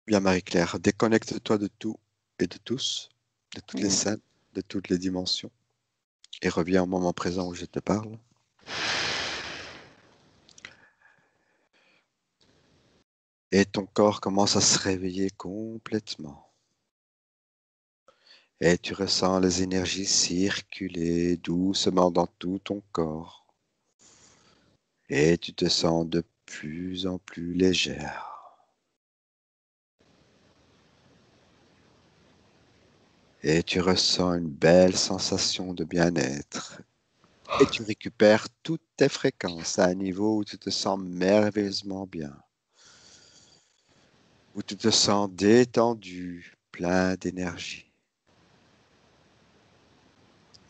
Bien, Marie-Claire. Déconnecte-toi de tout et de tous, de toutes les Mm. scènes, de toutes les dimensions, et reviens au moment présent où je te parle. Et ton corps commence à se réveiller complètement. Et tu ressens les énergies circuler doucement dans tout ton corps. Et tu te sens de plus en plus légère. Et tu ressens une belle sensation de bien-être Et tu récupères toutes tes fréquences à un niveau où tu te sens merveilleusement bien, où tu te sens détendu, plein d'énergie.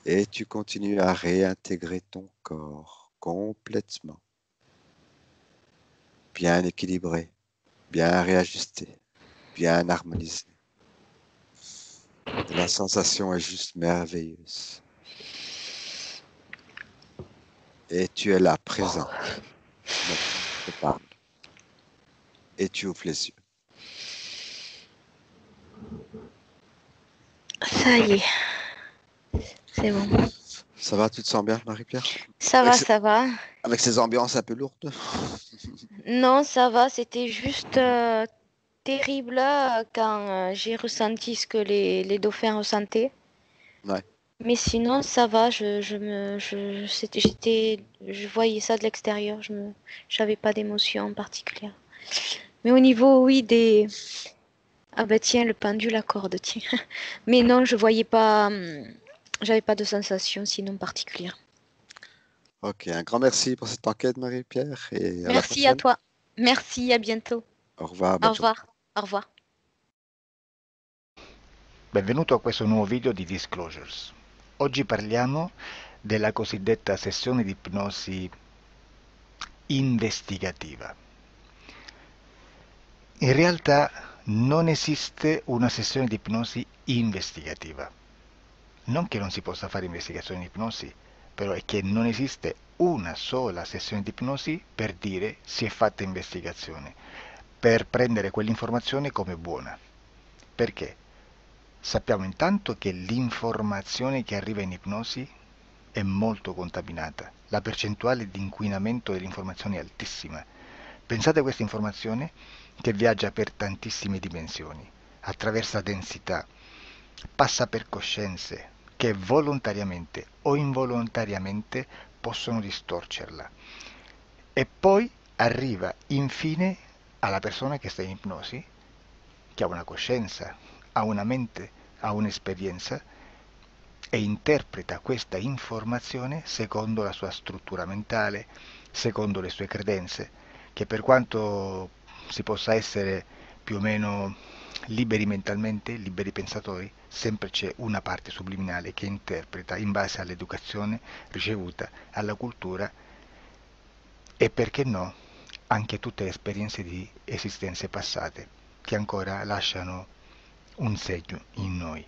Et tu continues à réintégrer ton corps complètement, bien équilibré, bien réajusté, bien harmonisé. Et la sensation est juste merveilleuse. Et tu es là, présent. Maintenant, je te parle. Et tu ouvres les yeux. Ça y est, c'est bon. Ça va, tu te sens bien, Marie-Pierre? Ça va, ça va. Avec ces ambiances un peu lourdes? Non, ça va, c'était juste terrible quand j'ai ressenti ce que les dauphins ressentaient. Ouais. Mais sinon, ça va, je voyais ça de l'extérieur, j'avais pas d'émotion particulière. Mais au niveau, oui, ah bah tiens, le pendule à cordes, tiens. Mais non, je voyais pas, j'avais pas de sensation sinon particulière. Ok, un grand merci pour cette enquête, Marie-Pierre, et à la Merci à prochaine. toi. Merci, à bientôt. Au revoir, Au bonne journée. revoir. Au revoir. Benvenuto a questo nuovo video di Disclosures. Oggi parliamo della cosiddetta sessione di ipnosi investigativa. In realtà non esiste una sessione di ipnosi investigativa. Non che non si possa fare investigazione di ipnosi, però è che non esiste una sola sessione di ipnosi per dire si è fatta investigazione, per prendere quell'informazione come buona. Perché? Sappiamo intanto che l'informazione che arriva in ipnosi è molto contaminata. La percentuale di inquinamento dell'informazione è altissima. Pensate a questa informazione che viaggia per tantissime dimensioni, attraversa densità, passa per coscienze che volontariamente o involontariamente possono distorcerla. E poi arriva infine alla persona che sta in ipnosi, che ha una coscienza, ha una mente, ha un'esperienza e interpreta questa informazione secondo la sua struttura mentale, secondo le sue credenze, che per quanto si possa essere più o meno liberi mentalmente, liberi pensatori, sempre c'è una parte subliminale che interpreta in base all'educazione ricevuta, alla cultura e perché no anche tutte le esperienze di esistenze passate che ancora lasciano un segno in noi.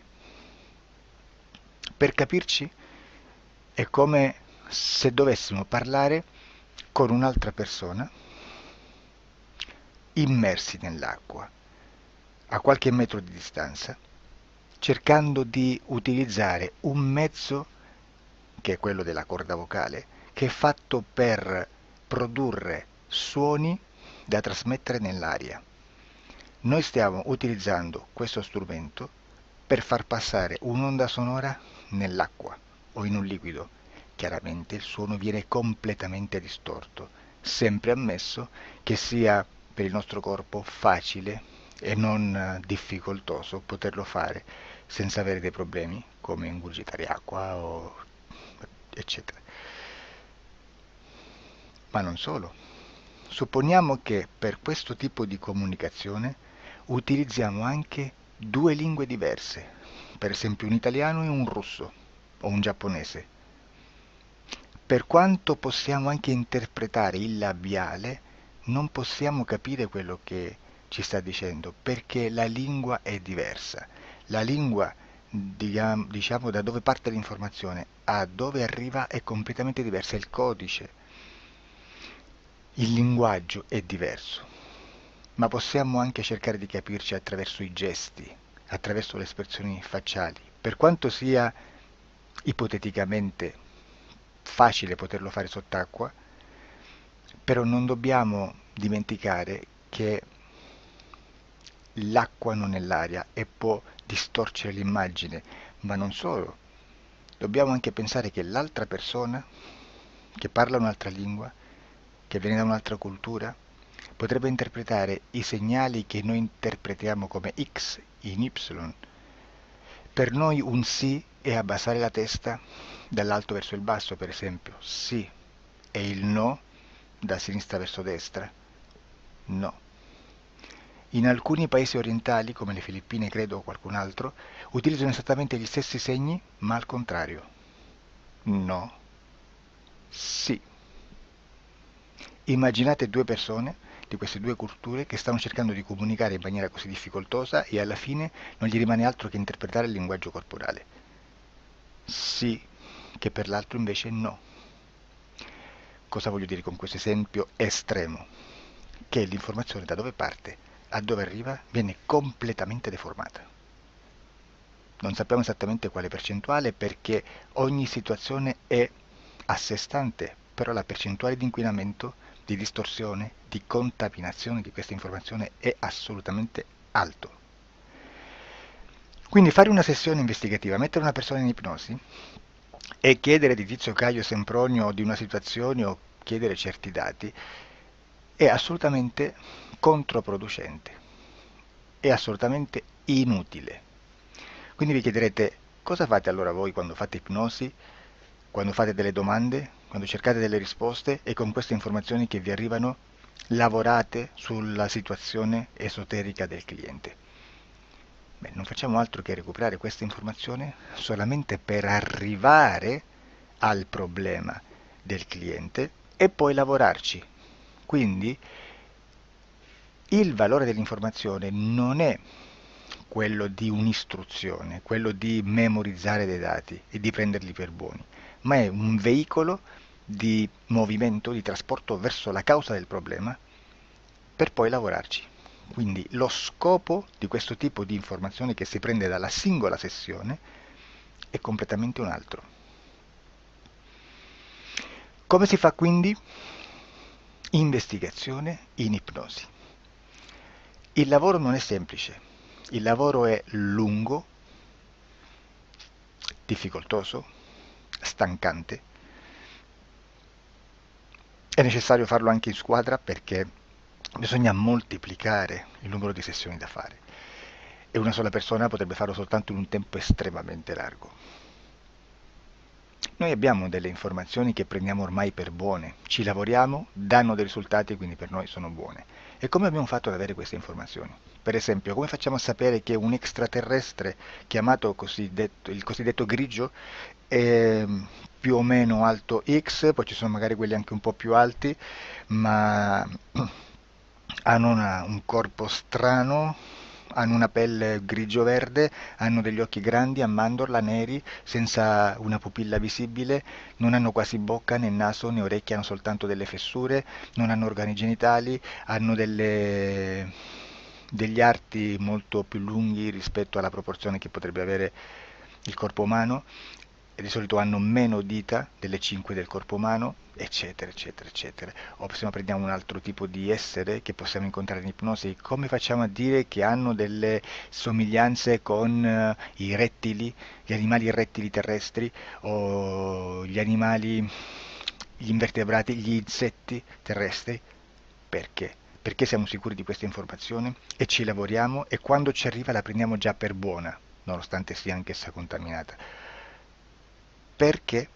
Per capirci è come se dovessimo parlare con un'altra persona immersi nell'acqua, a qualche metro di distanza, cercando di utilizzare un mezzo, che è quello della corda vocale, che è fatto per produrre suoni da trasmettere nell'aria. Noi stiamo utilizzando questo strumento per far passare un'onda sonora nell'acqua o in un liquido. Chiaramente il suono viene completamente distorto, sempre ammesso che sia per il nostro corpo facile e non difficoltoso poterlo fare senza avere dei problemi come ingurgitare acqua o eccetera. Ma non solo. Supponiamo che per questo tipo di comunicazione utilizziamo anche due lingue diverse, per esempio un italiano e un russo o un giapponese. Per quanto possiamo anche interpretare il labiale, non possiamo capire quello che ci sta dicendo, perché la lingua è diversa. La lingua, diciamo, da dove parte l'informazione a dove arriva è completamente diversa, il codice, il linguaggio è diverso. Ma possiamo anche cercare di capirci attraverso i gesti, attraverso le espressioni facciali. Per quanto sia ipoteticamente facile poterlo fare sott'acqua, però non dobbiamo dimenticare che l'acqua non è l'aria e può distorcere l'immagine, ma non solo. Dobbiamo anche pensare che l'altra persona, che parla un'altra lingua, che viene da un'altra cultura, potrebbe interpretare i segnali che noi interpretiamo come X in Y. Per noi un sì è abbassare la testa, dall'alto verso il basso, per esempio, sì, e il no da sinistra verso destra, no. In alcuni paesi orientali, come le Filippine credo o qualcun altro, utilizzano esattamente gli stessi segni, ma al contrario. No, sì. Immaginate due persone di queste due culture che stanno cercando di comunicare in maniera così difficoltosa e alla fine non gli rimane altro che interpretare il linguaggio corporale. Sì, che per l'altro invece no. Cosa voglio dire con questo esempio estremo? Che l'informazione da dove parte a dove arriva viene completamente deformata. Non sappiamo esattamente quale percentuale perché ogni situazione è a sé stante, però la percentuale di inquinamento, di distorsione, di contaminazione di questa informazione è assolutamente alto. Quindi fare una sessione investigativa, mettere una persona in ipnosi e chiedere di Tizio Caio Sempronio di una situazione o chiedere certi dati è assolutamente controproducente, è assolutamente inutile. Quindi vi chiederete cosa fate allora voi quando fate ipnosi, quando fate delle domande, quando cercate delle risposte e con queste informazioni che vi arrivano lavorate sulla situazione esoterica del cliente. Beh, non facciamo altro che recuperare questa informazione solamente per arrivare al problema del cliente e poi lavorarci. Quindi il valore dell'informazione non è quello di un'istruzione, quello di memorizzare dei dati e di prenderli per buoni, ma è un veicolo di movimento, di trasporto verso la causa del problema per poi lavorarci. Quindi lo scopo di questo tipo di informazione che si prende dalla singola sessione è completamente un altro. Come si fa quindi? Investigazione in ipnosi. Il lavoro non è semplice, il lavoro è lungo, difficoltoso, stancante. È necessario farlo anche in squadra perché bisogna moltiplicare il numero di sessioni da fare e una sola persona potrebbe farlo soltanto in un tempo estremamente largo. Noi abbiamo delle informazioni che prendiamo ormai per buone, ci lavoriamo, danno dei risultati e quindi per noi sono buone. E come abbiamo fatto ad avere queste informazioni? Per esempio, come facciamo a sapere che un extraterrestre chiamato il cosiddetto grigio è più o meno alto X, poi ci sono magari quelli anche un po' più alti, ma hanno un corpo strano, hanno una pelle grigio-verde, hanno degli occhi grandi a mandorla, neri, senza una pupilla visibile, non hanno quasi bocca né naso né orecchie, hanno soltanto delle fessure, non hanno organi genitali, hanno degli arti molto più lunghi rispetto alla proporzione che potrebbe avere il corpo umano, e di solito hanno meno dita delle 5 del corpo umano, eccetera, eccetera, eccetera. O se no prendiamo un altro tipo di essere che possiamo incontrare in ipnosi, come facciamo a dire che hanno delle somiglianze con i rettili, gli animali rettili terrestri o gli animali, gli invertebrati, gli insetti terrestri? Perché? Perché siamo sicuri di questa informazione e ci lavoriamo e quando ci arriva la prendiamo già per buona, nonostante sia anch'essa contaminata. Perché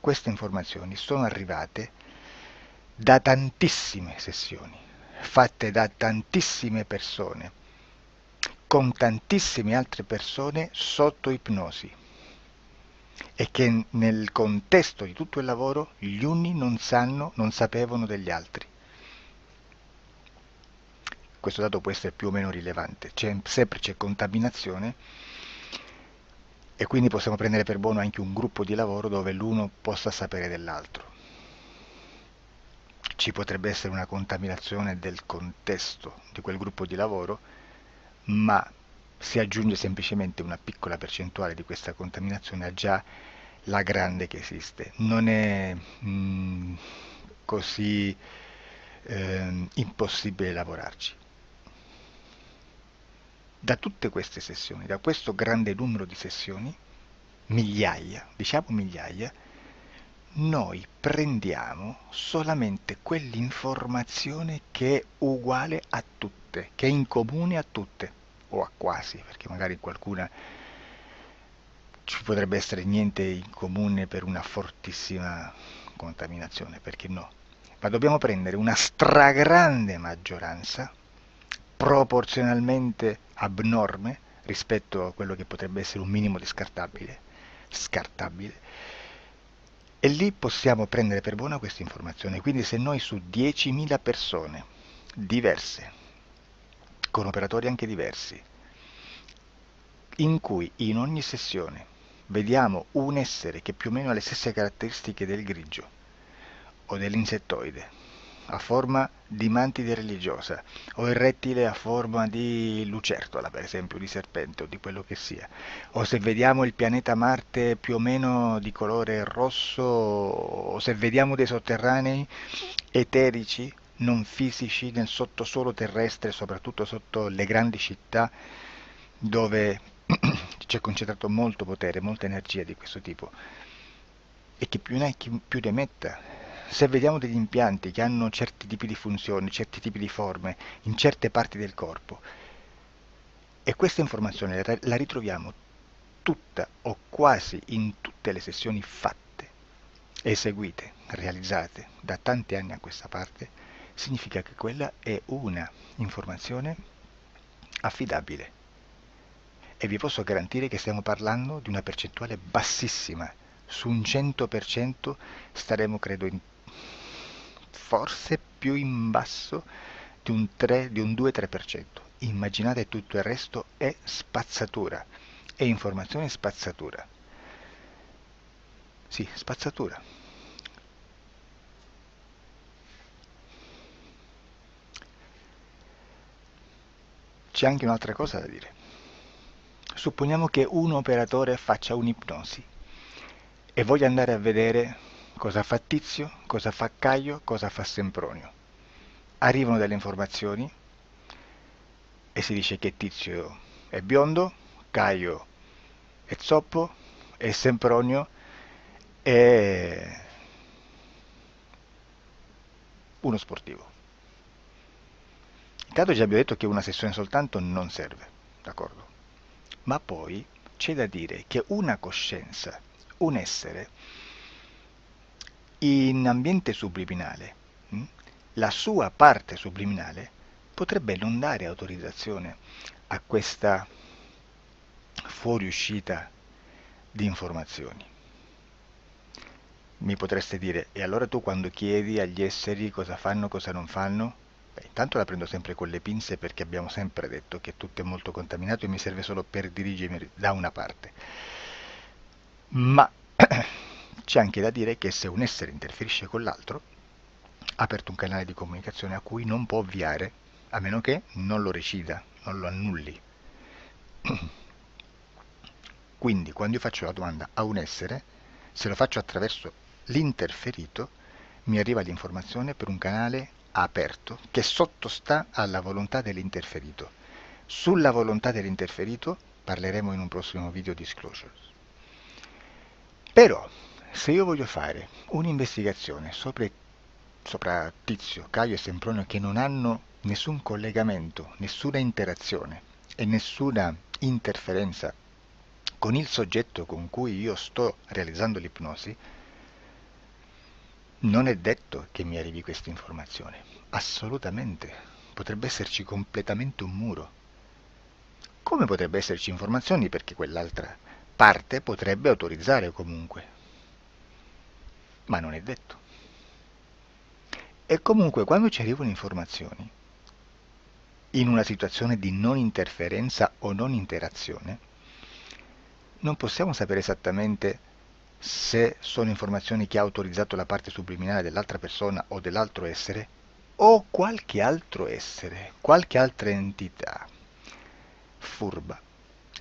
queste informazioni sono arrivate da tantissime sessioni, fatte da tantissime persone, con tantissime altre persone sotto ipnosi e che nel contesto di tutto il lavoro gli uni non sapevano degli altri. Questo dato può essere più o meno rilevante, sempre c'è contaminazione e quindi possiamo prendere per buono anche un gruppo di lavoro dove l'uno possa sapere dell'altro. Ci potrebbe essere una contaminazione del contesto di quel gruppo di lavoro, ma si aggiunge semplicemente una piccola percentuale di questa contaminazione a già la grande che esiste. Non è così impossibile lavorarci. Da tutte queste sessioni, da questo grande numero di sessioni, migliaia, diciamo migliaia, noi prendiamo solamente quell'informazione che è uguale a tutte, che è in comune a tutte, o a quasi, perché magari qualcuna ci potrebbe essere niente in comune per una fortissima contaminazione, perché no? Ma dobbiamo prendere una stragrande maggioranza proporzionalmente abnorme rispetto a quello che potrebbe essere un minimo di scartabile, e lì possiamo prendere per buona questa informazione. Quindi se noi su 10.000 persone diverse, con operatori anche diversi, in cui in ogni sessione vediamo un essere che più o meno ha le stesse caratteristiche del grigio o dell'insettoide, a forma di mantide religiosa, o il rettile a forma di lucertola, per esempio, di serpente o di quello che sia, o se vediamo il pianeta Marte più o meno di colore rosso, o se vediamo dei sotterranei eterici, non fisici, nel sottosuolo terrestre, soprattutto sotto le grandi città, dove c'è concentrato molto potere, molta energia di questo tipo, e che più ne hai più ne metta. Se vediamo degli impianti che hanno certi tipi di funzioni, certi tipi di forme in certe parti del corpo, e questa informazione la ritroviamo tutta o quasi in tutte le sessioni fatte, eseguite, realizzate da tanti anni a questa parte, significa che quella è una informazione affidabile. E vi posso garantire che stiamo parlando di una percentuale bassissima. Su un 100% staremo, credo, forse più in basso di un 2-3%. Immaginate, tutto il resto è spazzatura, è informazione spazzatura. Sì, spazzatura. C'è anche un'altra cosa da dire. Supponiamo che un operatore faccia un'ipnosi e voglia andare a vedere cosa fa Tizio, cosa fa Caio, cosa fa Sempronio. Arrivano delle informazioni e si dice che Tizio è biondo, Caio è zoppo e Sempronio è uno sportivo. Intanto già abbiamo detto che una sessione soltanto non serve, d'accordo? Ma poi c'è da dire che una coscienza, un essere, in ambiente subliminale, la sua parte subliminale potrebbe non dare autorizzazione a questa fuoriuscita di informazioni. Mi potreste dire, e allora tu quando chiedi agli esseri cosa fanno, cosa non fanno? Beh, intanto la prendo sempre con le pinze, perché abbiamo sempre detto che tutto è molto contaminato e mi serve solo per dirigermi da una parte. Ma c'è anche da dire che se un essere interferisce con l'altro, ha aperto un canale di comunicazione a cui non può ovviare, a meno che non lo recida, non lo annulli. Quindi quando io faccio la domanda a un essere, se lo faccio attraverso l'interferito, mi arriva l'informazione per un canale aperto che sottostà alla volontà dell'interferito. Sulla volontà dell'interferito parleremo in un prossimo video disclosures. Però, se io voglio fare un'investigazione sopra Tizio, Caio e Sempronio, che non hanno nessun collegamento, nessuna interazione e nessuna interferenza con il soggetto con cui io sto realizzando l'ipnosi, non è detto che mi arrivi questa informazione. Assolutamente. Potrebbe esserci completamente un muro. Come potrebbe esserci informazioni, perché quell'altra parte potrebbe autorizzare comunque. Ma non è detto. E comunque quando ci arrivano informazioni, in una situazione di non interferenza o non interazione, non possiamo sapere esattamente se sono informazioni che ha autorizzato la parte subliminale dell'altra persona o dell'altro essere, o qualche altro essere, qualche altra entità furba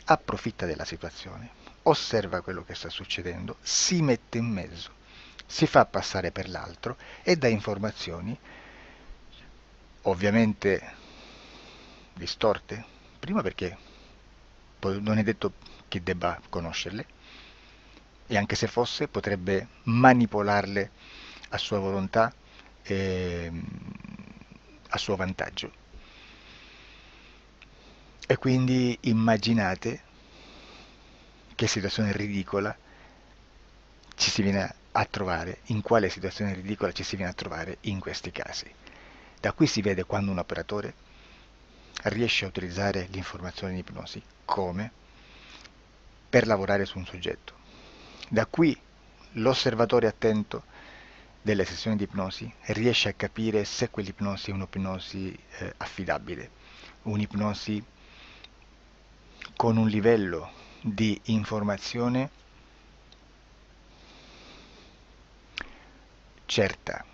approfitta della situazione, osserva quello che sta succedendo, si mette in mezzo, si fa passare per l'altro e dà informazioni ovviamente distorte, prima perché non è detto che debba conoscerle, e anche se fosse potrebbe manipolarle a sua volontà e a suo vantaggio. E quindi immaginate che situazione ridicola ci si viene a trovare, in quale situazione ridicola ci si viene a trovare in questi casi. Da qui si vede quando un operatore riesce a utilizzare l'informazione in ipnosi come per lavorare su un soggetto. Da qui l'osservatore attento delle sessioni di ipnosi riesce a capire se quell'ipnosi è un'ipnosi affidabile, un'ipnosi con un livello di informazione certa,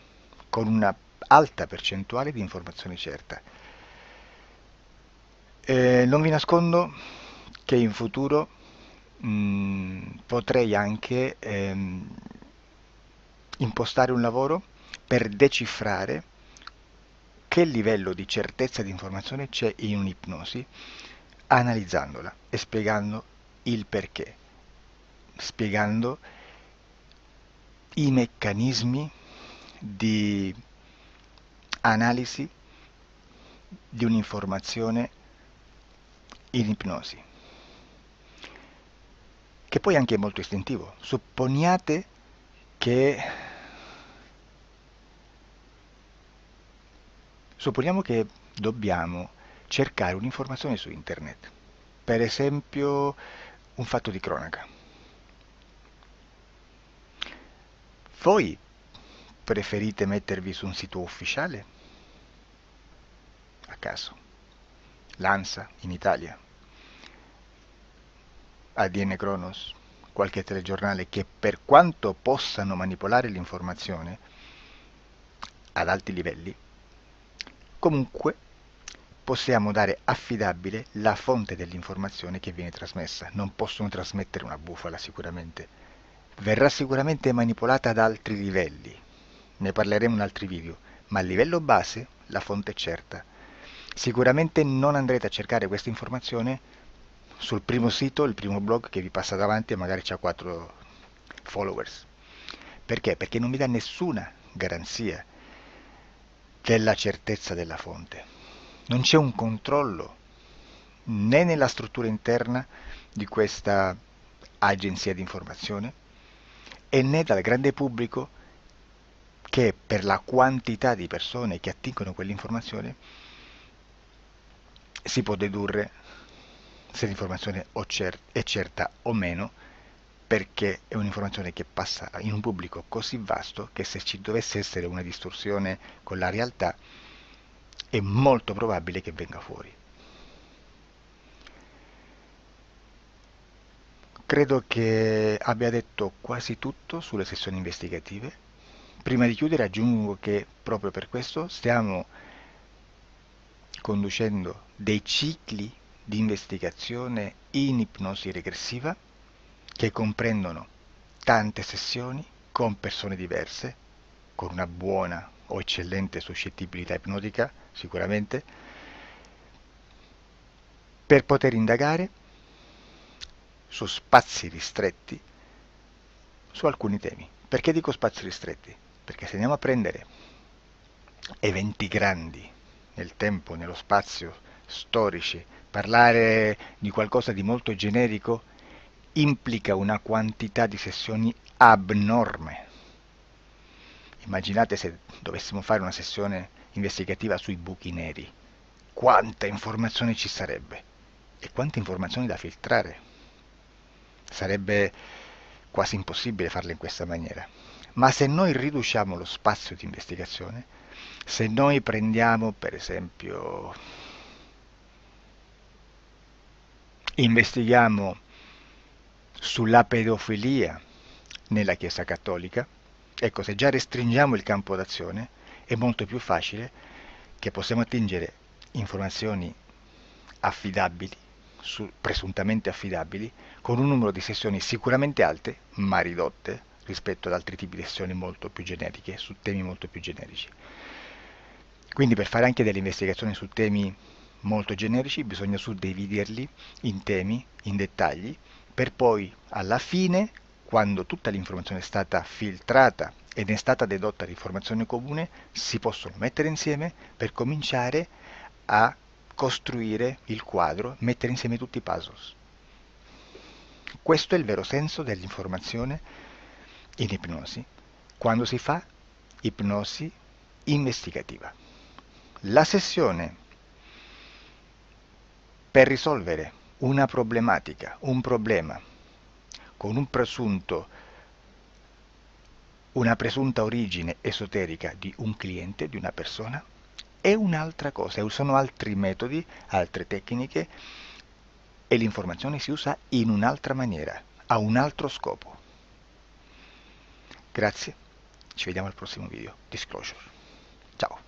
con una alta percentuale di informazione certa. Non vi nascondo che in futuro potrei anche impostare un lavoro per decifrare che livello di certezza di informazione c'è in un'ipnosi, analizzandola e spiegando il perché, spiegando i meccanismi di analisi di un'informazione in ipnosi, che poi anche è molto istintivo. Supponiamo che dobbiamo cercare un'informazione su internet, per esempio un fatto di cronaca. Voi preferite mettervi su un sito ufficiale? A caso. L'ANSA in Italia, ADN Kronos, qualche telegiornale che per quanto possano manipolare l'informazione ad alti livelli, comunque possiamo dare affidabile la fonte dell'informazione che viene trasmessa. Non possono trasmettere una bufala sicuramente. Verrà sicuramente manipolata ad altri livelli. Ne parleremo in altri video, ma a livello base la fonte è certa. Sicuramente non andrete a cercare questa informazione sul primo sito, il primo blog che vi passa davanti e magari ha 4 followers. Perché? Perché non vi dà nessuna garanzia della certezza della fonte. Non c'è un controllo né nella struttura interna di questa agenzia di informazione e né dal grande pubblico, che per la quantità di persone che attingono quell'informazione si può dedurre se l'informazione è certa o meno, perché è un'informazione che passa in un pubblico così vasto che se ci dovesse essere una distorsione con la realtà è molto probabile che venga fuori. Credo che abbia detto quasi tutto sulle sessioni investigative. Prima di chiudere aggiungo che proprio per questo stiamo conducendo dei cicli di investigazione in ipnosi regressiva che comprendono tante sessioni con persone diverse, con una buona o eccellente suscettibilità ipnotica sicuramente, per poter indagare su spazi ristretti su alcuni temi. Perché dico spazi ristretti? Perché se andiamo a prendere eventi grandi nel tempo, nello spazio, storici, parlare di qualcosa di molto generico implica una quantità di sessioni abnorme. Immaginate se dovessimo fare una sessione investigativa sui buchi neri. Quanta informazione ci sarebbe e quante informazioni da filtrare. Sarebbe quasi impossibile farlo in questa maniera. Ma se noi riduciamo lo spazio di investigazione, se noi prendiamo per esempio, investighiamo sulla pedofilia nella Chiesa Cattolica, ecco, se già restringiamo il campo d'azione è molto più facile che possiamo attingere informazioni affidabili, presuntamente affidabili, con un numero di sessioni sicuramente alte, ma ridotte rispetto ad altri tipi di sessioni molto più generiche, su temi molto più generici. Quindi per fare anche delle investigazioni su temi molto generici bisogna suddividerli in temi, in dettagli, per poi alla fine, quando tutta l'informazione è stata filtrata ed è stata dedotta l'informazione comune, si possono mettere insieme per cominciare a costruire il quadro, mettere insieme tutti i puzzles. Questo è il vero senso dell'informazione in ipnosi, quando si fa ipnosi investigativa. La sessione per risolvere una problematica, un problema, con una presunta origine esoterica di un cliente, di una persona, è un'altra cosa, sono altri metodi, altre tecniche e l'informazione si usa in un'altra maniera, ha un altro scopo. Grazie, ci vediamo al prossimo video. Disclosure. Ciao.